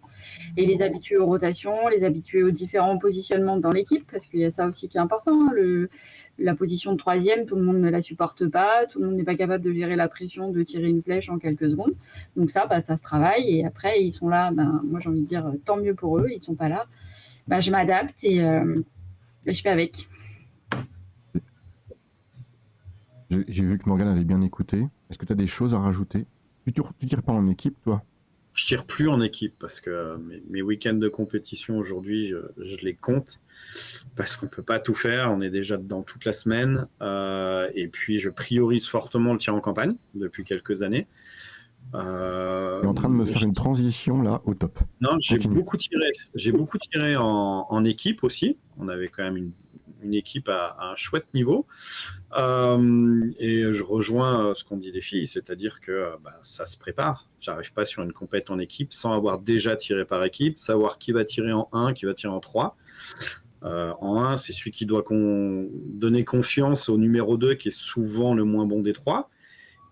et les habituer aux rotations, les habituer aux différents positionnements dans l'équipe, parce qu'il y a ça aussi qui est important. La position de 3e, tout le monde ne la supporte pas, tout le monde n'est pas capable de gérer la pression de tirer une flèche en quelques secondes. Donc ça se travaille, et après, ils sont là, moi j'ai envie de dire tant mieux pour eux, ils ne sont pas là. Je m'adapte et je fais avec. J'ai vu que Morgane avait bien écouté. Est-ce que tu as des choses à rajouter? Tu tires pas en équipe, toi? Je tire plus en équipe parce que mes week-ends de compétition aujourd'hui, je les compte parce qu'on peut pas tout faire. On est déjà dedans toute la semaine. Et puis, je priorise fortement le tir en campagne depuis quelques années. Tu es en train de me faire une transition là au top. Non, j'ai Continue. beaucoup tiré en équipe aussi. On avait quand même une équipe à un chouette niveau. Et je rejoins ce qu'ont dit les filles, c'est-à-dire que ça se prépare. J'arrive pas sur une compète en équipe sans avoir déjà tiré par équipe, savoir qui va tirer en 1, qui va tirer en 3. En 1, c'est celui qui doit donner confiance au numéro 2, qui est souvent le moins bon des 3.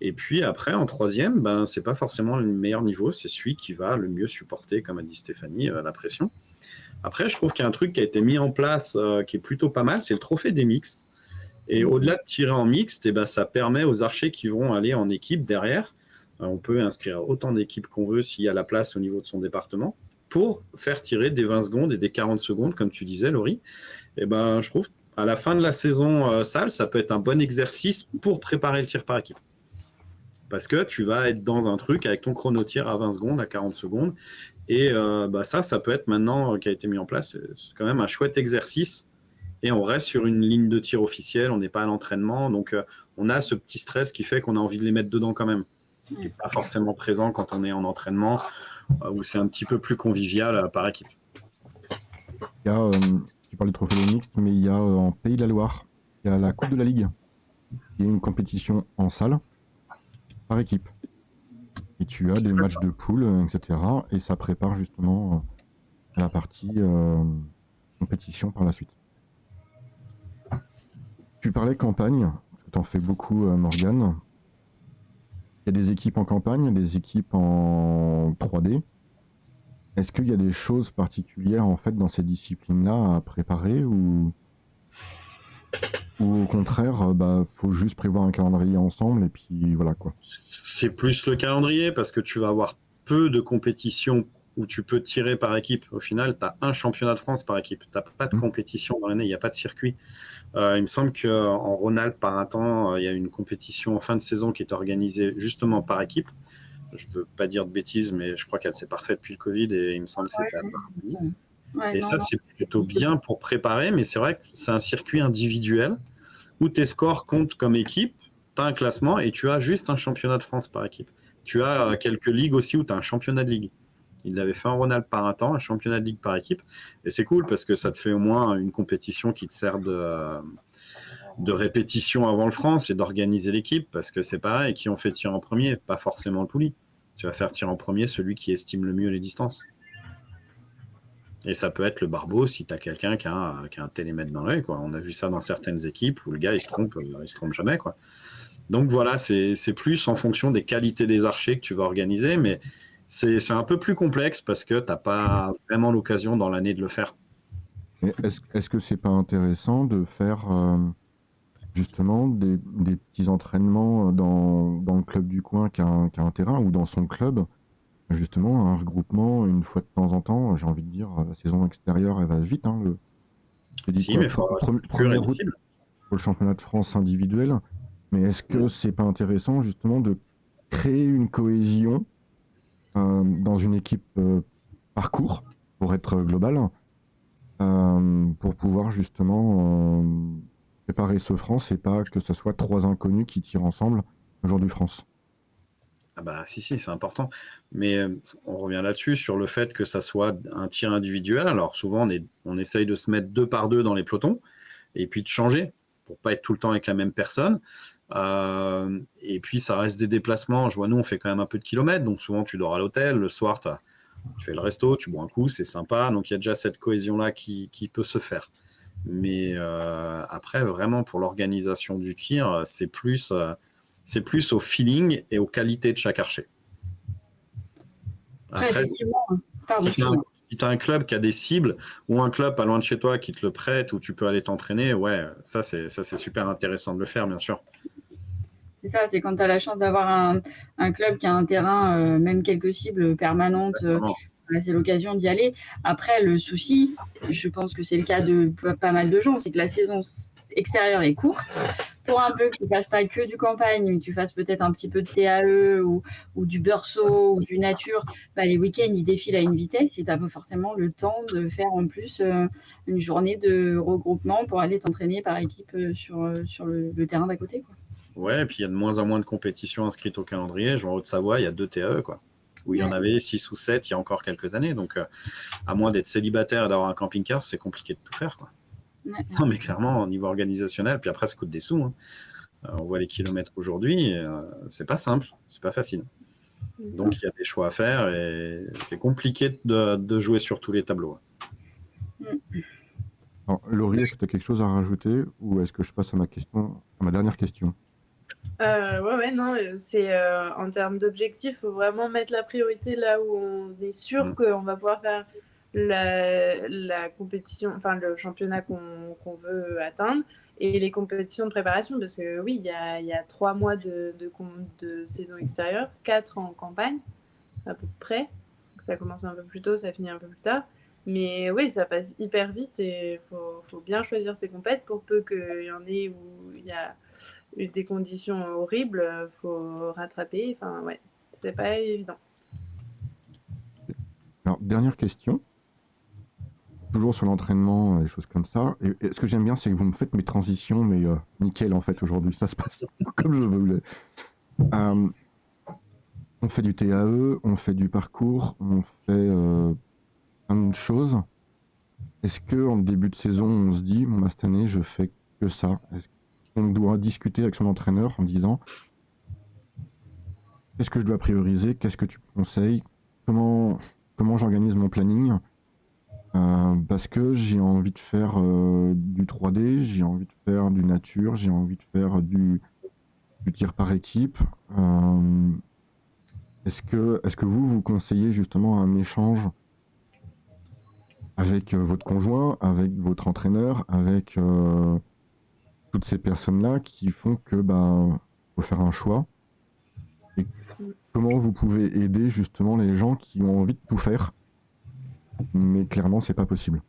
Et puis après, en 3e, c'est pas forcément le meilleur niveau, c'est celui qui va le mieux supporter, comme a dit Stéphanie, la pression. Après, je trouve qu'il y a un truc qui a été mis en place qui est plutôt pas mal, c'est le trophée des mixtes. Et au-delà de tirer en mixte, ça permet aux archers qui vont aller en équipe derrière, on peut inscrire autant d'équipes qu'on veut s'il y a la place au niveau de son département, pour faire tirer des 20 secondes et des 40 secondes, comme tu disais, Laurie. Je trouve à la fin de la saison salle, ça peut être un bon exercice pour préparer le tir par équipe. Parce que tu vas être dans un truc avec ton chrono-tir à 20 secondes, à 40 secondes. Et ça peut être maintenant qui a été mis en place. C'est quand même un chouette exercice. Et on reste sur une ligne de tir officielle. On n'est pas à l'entraînement. Donc, on a ce petit stress qui fait qu'on a envie de les mettre dedans quand même. Qui n'est pas forcément présent quand on est en entraînement, où c'est un petit peu plus convivial par équipe. Il y a, tu parles du trophée des mixtes, mais il y a en Pays de la Loire, il y a la Coupe de la Ligue. Il y a une compétition en salle par équipe. Et tu as des matchs de poule, etc. Et ça prépare justement la partie compétition par la suite. Tu parlais campagne, parce que tu en fais beaucoup, Morgane. Il y a des équipes en campagne, des équipes en 3D. Est-ce qu'il y a des choses particulières en fait dans ces disciplines-là à préparer ou au contraire, faut juste prévoir un calendrier ensemble et puis voilà quoi. C'est plus le calendrier parce que tu vas avoir peu de compétitions où tu peux tirer par équipe. Au final, tu as un championnat de France par équipe. Tu n'as pas de compétition dans l'année, il n'y a pas de circuit. Il me semble qu'en Rhône-Alpes, par un temps, il y a une compétition en fin de saison qui est organisée justement par équipe. je veux pas dire de bêtises, mais je crois qu'elle s'est parfaite depuis le Covid et il me semble que c'était à Barbie. Ouais, Et non, ça, non. c'est plutôt bien pour préparer, mais c'est vrai que c'est un circuit individuel où tes scores comptent comme équipe, tu as un classement et tu as juste un championnat de France par équipe. Tu as quelques ligues aussi où tu as un championnat de ligue. Il l'avait fait en Rhône-Alpes par un temps, un championnat de ligue par équipe. Et c'est cool parce que ça te fait au moins une compétition qui te sert de répétition avant le France et d'organiser l'équipe parce que c'est pareil, qui ont fait tir en premier, pas forcément le poulie. Tu vas faire tir en premier celui qui estime le mieux les distances. Et ça peut être le barbeau si tu as quelqu'un qui a un télémètre dans l'œil. On a vu ça dans certaines équipes où le gars il se trompe jamais. Quoi. Donc voilà, c'est plus en fonction des qualités des archers que tu vas organiser, mais c'est un peu plus complexe parce que tu n'as pas vraiment l'occasion dans l'année de le faire. Mais est-ce que c'est pas intéressant de faire justement des petits entraînements dans le club du coin qui a un terrain ou dans son club, justement un regroupement une fois de temps en temps, j'ai envie de dire, la saison extérieure elle va vite. Hein, si, mais il faut première route pour le championnat de France individuel, mais est-ce que c'est pas intéressant justement de créer une cohésion dans une équipe parcours pour être global, pour pouvoir justement préparer ce France et pas que ce soit 3 inconnus qui tirent ensemble le jour du France. Ah bah si, c'est important. Mais on revient là-dessus, sur le fait que ça soit un tir individuel. Alors souvent, on essaye de se mettre 2 par 2 dans les pelotons et puis de changer pour pas être tout le temps avec la même personne. Et puis ça reste des déplacements. Je vois, nous, on fait quand même un peu de kilomètres, donc souvent tu dors à l'hôtel. Le soir, tu fais le resto, tu bois un coup, c'est sympa. Donc il y a déjà cette cohésion-là qui peut se faire. Mais après, vraiment, pour l'organisation du tir, c'est plus au feeling et aux qualités de chaque archer. Après, si tu as un club qui a des cibles ou un club pas loin de chez toi qui te le prête où tu peux aller t'entraîner, ouais, ça c'est super intéressant de le faire, bien sûr. C'est ça, c'est quand tu as la chance d'avoir un club qui a un terrain, même quelques cibles permanentes, c'est l'occasion d'y aller. Après, le souci, je pense que c'est le cas de pas mal de gens, c'est que la saison extérieure est courte. Pour un peu que tu ne fasses pas que du campagne, mais que tu fasses peut-être un petit peu de TAE ou du beurceau ou du nature, les week-ends, ils défilent à une vitesse et tu n'as pas forcément le temps de faire en plus une journée de regroupement pour aller t'entraîner par équipe sur le terrain d'à côté. Quoi. Ouais, et puis il y a de moins en moins de compétitions inscrites au calendrier. Genre en Haute-Savoie, il y a 2 TAE, quoi. Où il y en avait 6 ou 7 il y a encore quelques années. Donc, à moins d'être célibataire et d'avoir un camping-car, c'est compliqué de tout faire, quoi. Ouais. Non, mais clairement, au niveau organisationnel, puis après, ça coûte des sous. Hein. On voit les kilomètres aujourd'hui, c'est pas simple, c'est pas facile. Donc, il y a des choix à faire et c'est compliqué de jouer sur tous les tableaux. Alors, Laurie, est-ce que tu as quelque chose à rajouter ou est-ce que je passe à ma dernière question? Ouais, non, c'est en termes d'objectifs, il faut vraiment mettre la priorité là où on est sûr qu'on va pouvoir faire la compétition, enfin le championnat qu'on veut atteindre et les compétitions de préparation parce que oui, il y a 3 mois de saison extérieure, 4 en campagne à peu près. Donc, ça commence un peu plus tôt, ça finit un peu plus tard. Mais oui, ça passe hyper vite et faut bien choisir ses compètes pour peu qu'il y en ait où il y a eu des conditions horribles, faut rattraper. Enfin, ouais, c'est pas évident. Alors, dernière question. Toujours sur l'entraînement, des choses comme ça. Et ce que j'aime bien, c'est que vous me faites mes transitions, mais nickel en fait aujourd'hui. Ça se passe comme je voulais. On fait du TAE, on fait du parcours, on fait plein de choses. Est-ce qu'en début de saison, on se dit, bon, cette année, je fais que ça? Est-ce qu'on doit discuter avec son entraîneur en disant, qu'est-ce que je dois prioriser? Qu'est-ce que tu conseilles? Comment j'organise mon planning? Parce que j'ai envie de faire du 3D, j'ai envie de faire du nature, j'ai envie de faire du tir par équipe. Est-ce que vous conseillez justement un échange avec votre conjoint, avec votre entraîneur, avec toutes ces personnes-là qui font que faut faire un choix? Et comment vous pouvez aider justement les gens qui ont envie de tout faire, mais clairement c'est pas possible?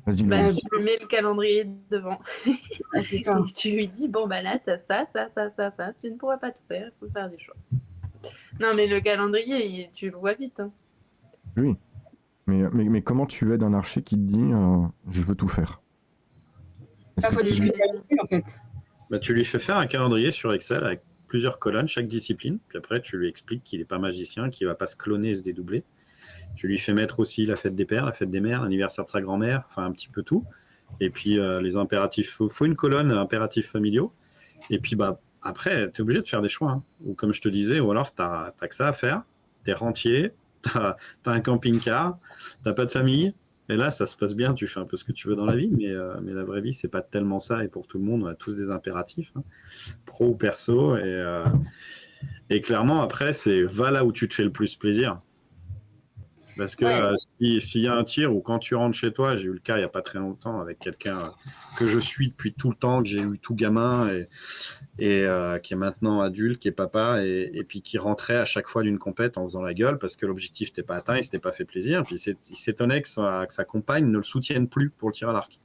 Vas-y, Laurie. Tu lui mets le calendrier devant. C'est ça. Et tu lui dis, bon là t'as ça, tu ne pourras pas tout faire, il faut faire des choix. Non, mais le calendrier, tu le vois vite. Hein. Oui. Mais comment tu aides un archer qui te dit je veux tout faire? Est-ce Il que faut tu... discuter avec lui, en fait. Bah, tu lui fais faire un calendrier sur Excel avec plusieurs colonnes, chaque discipline. Puis après, tu lui expliques qu'il n'est pas magicien, qu'il ne va pas se cloner et se dédoubler. Tu lui fais mettre aussi la fête des pères, la fête des mères, l'anniversaire de sa grand-mère, enfin un petit peu tout. Et puis les impératifs, il faut une colonne impératifs familiaux. Et puis après, tu es obligé de faire des choix. Hein. Ou comme je te disais, ou alors tu n'as que ça à faire, tu es rentier, tu as un camping-car, tu n'as pas de famille. Et là, ça se passe bien, tu fais un peu ce que tu veux dans la vie, mais la vraie vie, c'est pas tellement ça. Et pour tout le monde, on a tous des impératifs, hein, pro ou perso. Et clairement, après, c'est va là où tu te fais le plus plaisir. Parce que s'il y a un tir ou quand tu rentres chez toi, j'ai eu le cas il n'y a pas très longtemps avec quelqu'un que je suis depuis tout le temps, que j'ai eu tout gamin et qui est maintenant adulte, qui est papa et puis qui rentrait à chaque fois d'une compète en faisant la gueule parce que l'objectif n'était pas atteint, il s'était pas fait plaisir. Puis il s'étonnait que sa compagne ne le soutienne plus pour le tir à l'arc.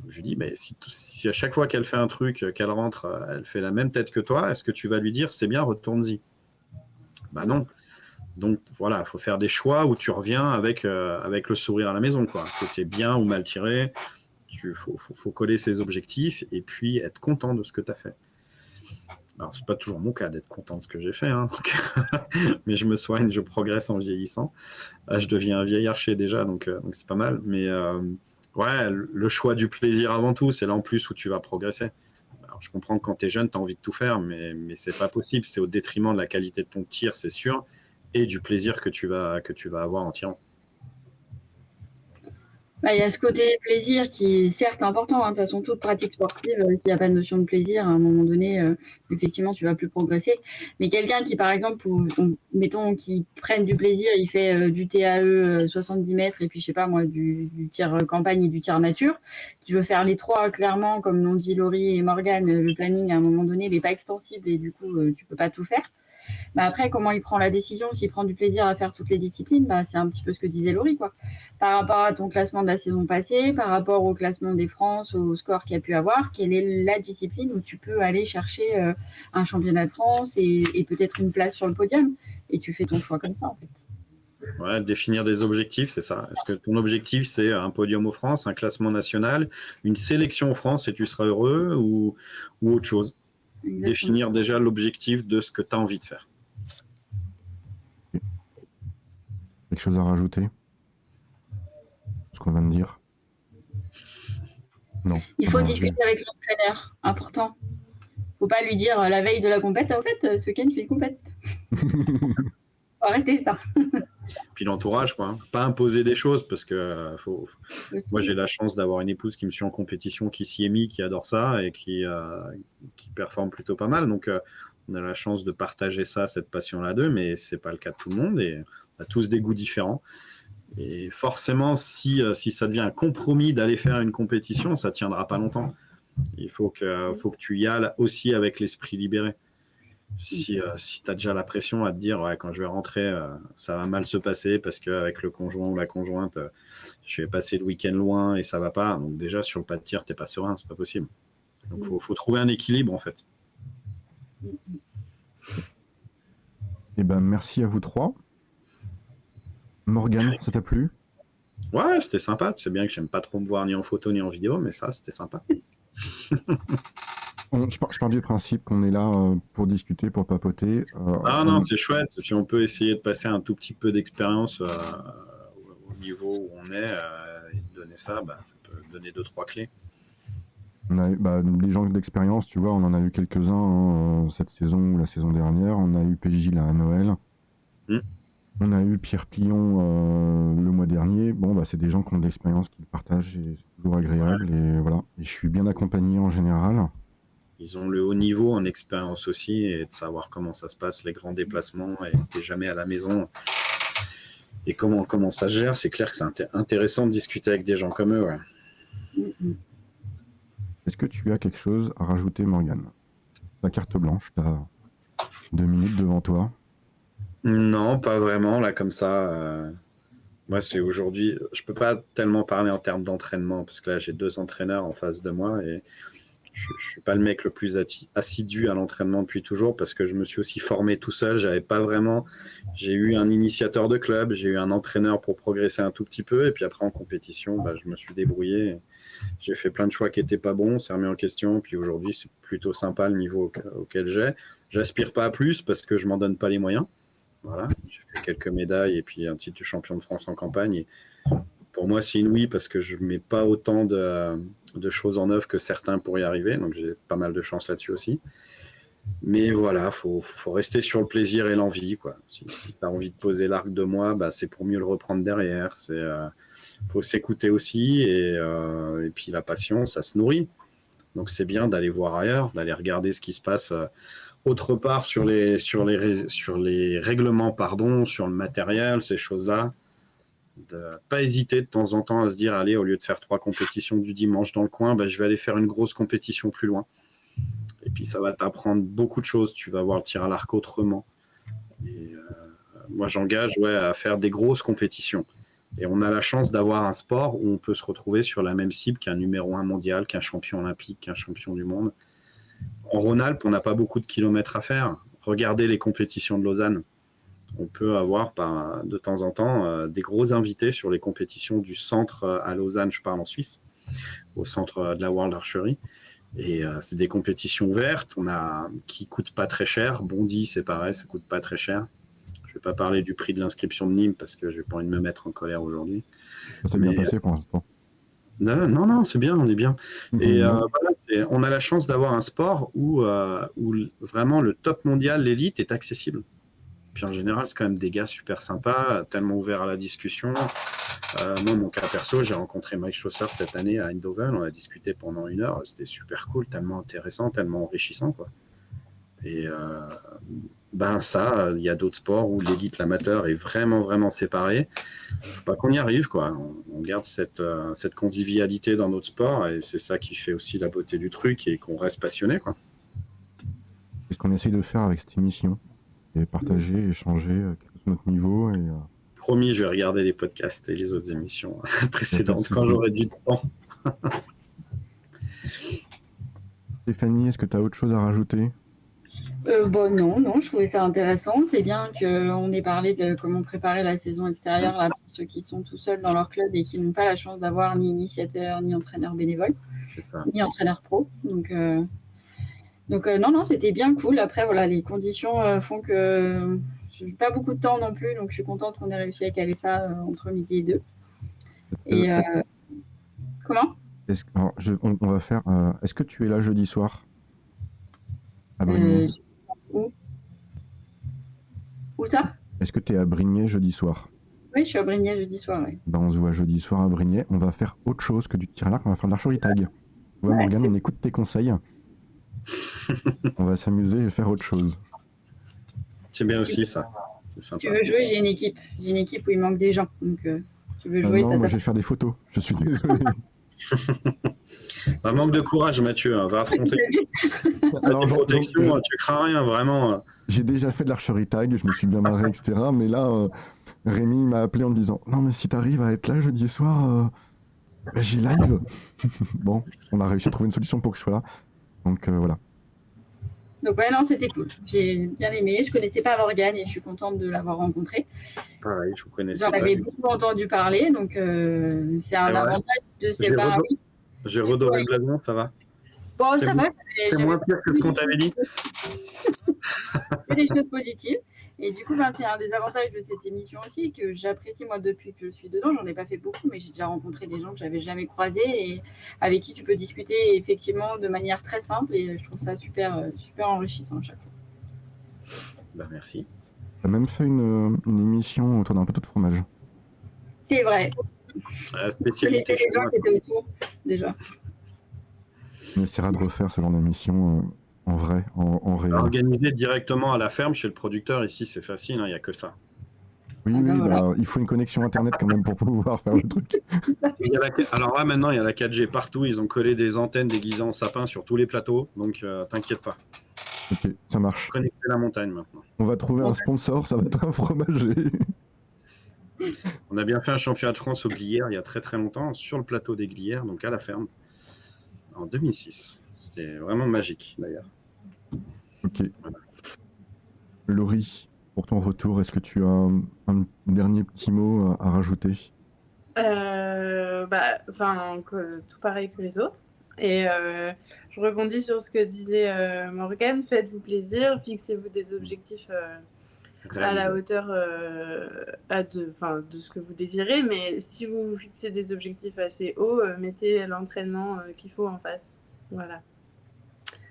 Je lui dis, mais si à chaque fois qu'elle fait un truc, qu'elle rentre, elle fait la même tête que toi, est-ce que tu vas lui dire c'est bien, retourne-y? Bah non. Donc voilà, il faut faire des choix où tu reviens avec le sourire à la maison, quoi. Que tu es bien ou mal tiré, il faut coller ses objectifs et puis être content de ce que tu as fait. Alors, c'est pas toujours mon cas d'être content de ce que j'ai fait, hein, mais je me soigne, je progresse en vieillissant. Je deviens un vieil archer déjà, donc c'est pas mal. Mais ouais, le choix du plaisir avant tout, c'est là en plus où tu vas progresser. Alors, je comprends que quand tu es jeune, tu as envie de tout faire, mais c'est pas possible. C'est au détriment de la qualité de ton tir, c'est sûr. Et du plaisir que tu vas avoir en tirant. Il y a ce côté plaisir qui est certes important. Hein, de toute façon, toute pratique sportive, s'il n'y a pas de notion de plaisir, à un moment donné, effectivement, tu ne vas plus progresser. Mais quelqu'un qui, par exemple, mettons, qui prenne du plaisir, il fait du TAE 70 mètres et puis, je sais pas moi, du tir campagne et du tir nature, qui veut faire les trois, clairement, comme l'ont dit Laurie et Morgane, le planning, à un moment donné, n'est pas extensible et du coup, tu ne peux pas tout faire. Après, comment il prend la décision, s'il prend du plaisir à faire toutes les disciplines, c'est un petit peu ce que disait Laurie, quoi. Par rapport à ton classement de la saison passée, par rapport au classement des France, au score qu'il y a pu avoir, quelle est la discipline où tu peux aller chercher un championnat de France et peut-être une place sur le podium, et tu fais ton choix comme ça, en fait. Ouais, définir des objectifs, c'est ça. Est-ce que ton objectif, c'est un podium aux France, un classement national, une sélection aux France et tu seras heureux ou autre chose? Exactement. Définir déjà l'objectif de ce que tu as envie de faire. Quelque chose à rajouter? Ce qu'on vient de dire? Non. Il faut discuter avec l'entraîneur, important. Faut pas lui dire la veille de la compète, en fait, ce week-end, tu fais une compète. Faut arrêter ça. Puis l'entourage, quoi. Hein. Pas imposer des choses, parce que moi, j'ai la chance d'avoir une épouse qui me suit en compétition, qui s'y est mis, qui adore ça et qui performe plutôt pas mal. Donc, on a la chance de partager ça, cette passion-là d'eux, mais c'est pas le cas de tout le monde et on a tous des goûts différents. Et forcément, si ça devient un compromis d'aller faire une compétition, ça tiendra pas longtemps. Il faut que tu y ailles aussi avec l'esprit libéré. Si tu as déjà la pression à te dire ouais, quand je vais rentrer, ça va mal se passer parce qu'avec le conjoint ou la conjointe, je vais passer le week-end loin et ça va pas. Donc déjà, sur le pas de tir, tu n'es pas serein, c'est pas possible. Donc il faut trouver un équilibre en fait. Eh ben, merci à vous trois. Morgane, ça t'a plu? Ouais, c'était sympa. Tu sais bien que j'aime pas trop me voir ni en photo ni en vidéo, mais ça, c'était sympa. Je pars du principe qu'on est là pour discuter, pour papoter. Non, c'est chouette. Si on peut essayer de passer un tout petit peu d'expérience au niveau où on est et de donner ça, ça peut donner 2-3 clés. On a des gens d'expérience, tu vois, on en a eu quelques-uns cette saison ou la saison dernière. On a eu PJ là à Noël. On a eu Pierre Pillon le mois dernier. Bon, c'est des gens qui ont de l'expérience, qui le partagent et c'est toujours agréable. Ouais. Et voilà. Et je suis bien accompagné en général. Ils ont le haut niveau en expérience aussi et de savoir comment ça se passe, les grands déplacements et t'es jamais à la maison. Et comment ça se gère, c'est clair que c'est intéressant de discuter avec des gens comme eux. Ouais. Est-ce que tu as quelque chose à rajouter, Morgane? Ta carte blanche, tu as 2 minutes devant toi. Non, pas vraiment, là, comme ça. Moi, c'est aujourd'hui... Je peux pas tellement parler en termes d'entraînement, parce que là, j'ai 2 entraîneurs en face de moi, et je suis pas le mec le plus assidu à l'entraînement depuis toujours parce que je me suis aussi formé tout seul. J'avais pas vraiment. J'ai eu un initiateur de club, j'ai eu un entraîneur pour progresser un tout petit peu, et puis après en compétition, je me suis débrouillé. J'ai fait plein de choix qui étaient pas bons, c'est remis en question. Puis aujourd'hui, c'est plutôt sympa le niveau auquel j'ai. J'aspire pas à plus parce que je m'en donne pas les moyens. Voilà, j'ai fait quelques médailles et puis un titre de champion de France en campagne. Et pour moi, c'est une oui parce que je mets pas autant de choses en œuvre que certains pour y arriver. Donc j'ai pas mal de chance là-dessus aussi. Mais voilà, faut rester sur le plaisir et l'envie, quoi. Si tu as envie de poser l'arc de moi, c'est pour mieux le reprendre derrière. Faut s'écouter aussi et puis la passion, ça se nourrit. Donc c'est bien d'aller voir ailleurs, d'aller regarder ce qui se passe autre part sur les règlements, sur le matériel, ces choses-là. De pas hésiter de temps en temps à se dire, allez, au lieu de faire 3 compétitions du dimanche dans le coin, je vais aller faire une grosse compétition plus loin. Et puis ça va t'apprendre beaucoup de choses. Tu vas voir le tir à l'arc autrement. Et moi, j'engage à faire des grosses compétitions. Et on a la chance d'avoir un sport où on peut se retrouver sur la même cible qu'un numéro 1 mondial, qu'un champion olympique, qu'un champion du monde. En Rhône-Alpes, on n'a pas beaucoup de kilomètres à faire. Regardez les compétitions de Lausanne. On peut avoir de temps en temps des gros invités sur les compétitions du centre à Lausanne, je parle en Suisse, au centre de la World Archery. Et c'est des compétitions ouvertes qui ne coûtent pas très cher. Bondy, c'est pareil, ça ne coûte pas très cher. Je ne vais pas parler du prix de l'inscription de Nîmes parce que je n'ai pas envie de me mettre en colère aujourd'hui. Ça s'est bien passé pour l'instant. Non, c'est bien, on est bien. Et on a la chance d'avoir un sport où vraiment le top mondial, l'élite, est accessible. Puis en général, c'est quand même des gars super sympas, tellement ouverts à la discussion. Moi, mon cas perso, j'ai rencontré Mike Schlosser cette année à Eindhoven. On a discuté pendant 1 heure. C'était super cool, tellement intéressant, tellement enrichissant, quoi. Et il y a d'autres sports où l'élite, l'amateur est vraiment, vraiment séparé. Faut pas qu'on y arrive, quoi. On garde cette convivialité dans notre sport et c'est ça qui fait aussi la beauté du truc et qu'on reste passionné, quoi. C'est ce qu'on essaye de faire avec cette émission. Et partager, échanger, quel que soit notre niveau. Et, Promis, je vais regarder les podcasts et les autres émissions précédentes quand j'aurai du temps. Stéphanie, est-ce que tu as autre chose à rajouter ? Non, je trouvais ça intéressant. C'est bien qu'on ait parlé de comment préparer la saison extérieure là, pour ceux qui sont tout seuls dans leur club et qui n'ont pas la chance d'avoir ni initiateur, ni entraîneur bénévole, ni entraîneur pro. Donc non, c'était bien cool. Après, voilà, les conditions font que je n'ai pas beaucoup de temps non plus, donc je suis contente qu'on ait réussi à caler ça entre midi et 2. Et comment ? On va faire. Est-ce que tu es là jeudi soir à Brigné ? Où ça ? Est-ce que tu es à Brigné jeudi soir ? Oui, je suis à Brigné jeudi soir, oui. On se voit jeudi soir à Brigné. On va faire autre chose que du tir à l'arc, on va faire de l'archerie tag. Ouais, Morgane, on écoute tes conseils. On va s'amuser et faire autre chose. C'est bien aussi ça. C'est sympa. Si tu veux jouer, j'ai une équipe. J'ai une équipe où il manque des gens. Donc, tu veux jouer. Non, moi je vais faire des photos. Je suis désolé. Manque de courage, Mathieu. Va affronter. Alors, protection, tu crains rien, vraiment. J'ai déjà fait de l'archerie tag, je me suis bien marré, etc. Mais là, Rémi m'a appelé en me disant non, mais si t'arrives à être là jeudi soir, j'ai live. Bon, on a réussi à trouver une solution pour que je sois là. Donc voilà. Donc non, c'était cool. J'ai bien aimé. Je connaissais pas Morgane et je suis contente de l'avoir rencontré. Pareil, je vous connaissais. J'en avais beaucoup entendu parler, donc c'est un avantage de ces bars. J'ai redoré le blason, ça va. Bon, ça va. C'est moins pire que ce qu'on t'avait dit. C'est des choses positives. Et du coup, c'est un des avantages de cette émission aussi, que j'apprécie moi depuis que je suis dedans. J'en ai pas fait beaucoup, mais j'ai déjà rencontré des gens que j'avais jamais croisés et avec qui tu peux discuter effectivement de manière très simple. Et je trouve ça super enrichissant à chaque fois. Merci. Tu as même fait une émission autour d'un plateau de fromage. C'est vrai. Spécialité. Les gens qui étaient autour déjà. On essaiera de refaire ce genre d'émission en vrai, en réel. Organiser directement à la ferme chez le producteur, ici, c'est facile, il n'y a que ça. Oui, voilà. Il faut une connexion Internet quand même pour pouvoir faire le truc. Alors là, maintenant, il y a la 4G partout. Ils ont collé des antennes déguisées en sapin sur tous les plateaux, donc t'inquiète pas. Ok, ça marche. Connecter la montagne maintenant. On va trouver un sponsor, ça va être un fromager. On a bien fait un championnat de France aux Glières il y a très très longtemps, sur le plateau des Glières, donc à la ferme, en 2006. C'était vraiment magique d'ailleurs. Ok. Laurie, pour ton retour, est-ce que tu as un dernier petit mot à rajouter? Tout pareil que les autres. Et je rebondis sur ce que disait Morgane. Faites-vous plaisir, fixez-vous des objectifs à la hauteur de ce que vous désirez. Mais si vous vous fixez des objectifs assez hauts, mettez l'entraînement qu'il faut en face. Voilà.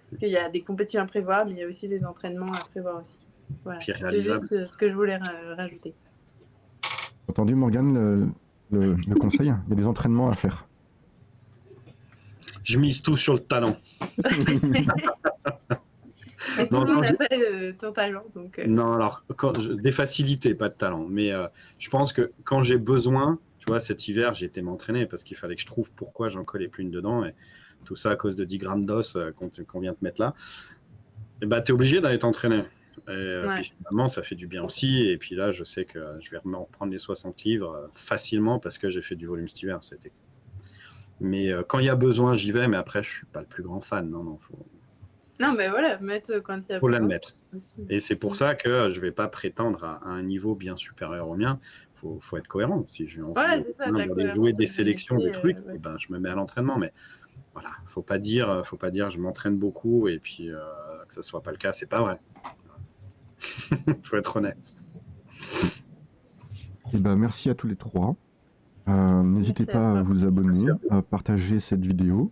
Parce qu'il y a des compétitions à prévoir, mais il y a aussi les entraînements à prévoir aussi. Voilà. Puis C'est réalisable. juste ce que je voulais rajouter. Entendu, Morgane, le conseil, il y a des entraînements à faire. Je mise tout sur le talent. Et tout le monde n'a pas ton talent. Donc, Non, alors, des facilités, pas de talent. Mais je pense que quand j'ai besoin, tu vois, cet hiver, j'ai été m'entraîner parce qu'il fallait que je trouve pourquoi j'en collais plus une dedans. Et tout ça à cause de 10 grammes d'os qu'on vient de mettre là. Et bah, tu es obligé d'aller t'entraîner. Et puis finalement, ça fait du bien aussi. Et puis là, je sais que je vais reprendre les 60 livres facilement parce que j'ai fait du volume cet hiver. Mais quand il y a besoin, j'y vais. Mais après, je suis pas le plus grand fan. Non, Non, mais voilà, mettre quand il y a faut besoin. l'admettre. Et c'est pour ça que je vais pas prétendre à un niveau bien supérieur au mien. Faut être cohérent. Si j'ai envie de jouer des sélections, des trucs, et ben, je me mets à l'entraînement. Mais voilà, faut pas dire je m'entraîne beaucoup et puis que ça soit pas le cas. C'est pas vrai. Faut être honnête. Et ben, merci à tous les trois. N'hésitez pas à vous abonner, à partager cette vidéo,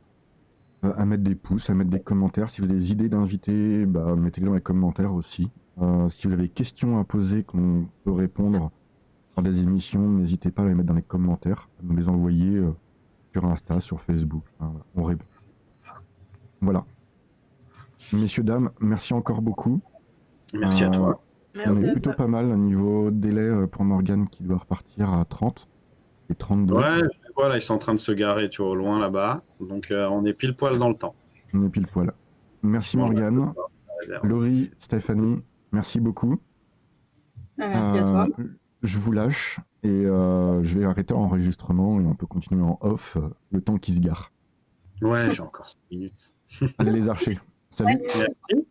à mettre des pouces, à mettre des commentaires. Si vous avez des idées d'invités, mettez-les dans les commentaires aussi. Si vous avez des questions à poser qu'on peut répondre dans des émissions, n'hésitez pas à les mettre dans les commentaires, à nous les envoyer sur Insta, sur Facebook. On répond. Voilà. Messieurs, dames, merci encore beaucoup. Merci à toi. On est plutôt pas mal au niveau délai pour Morgane qui doit repartir à 30 et 32. Ouais, voilà, ils sont en train de se garer, tu vois, au loin là-bas. Donc on est pile poil dans le temps. On est pile poil. Merci Morgane. Laurie, Stéphanie, merci beaucoup. Merci à toi. Je vous lâche et je vais arrêter l'enregistrement et on peut continuer en off le temps qui se gare. Ouais, j'ai encore 5 minutes. Allez les archers. Salut. Merci.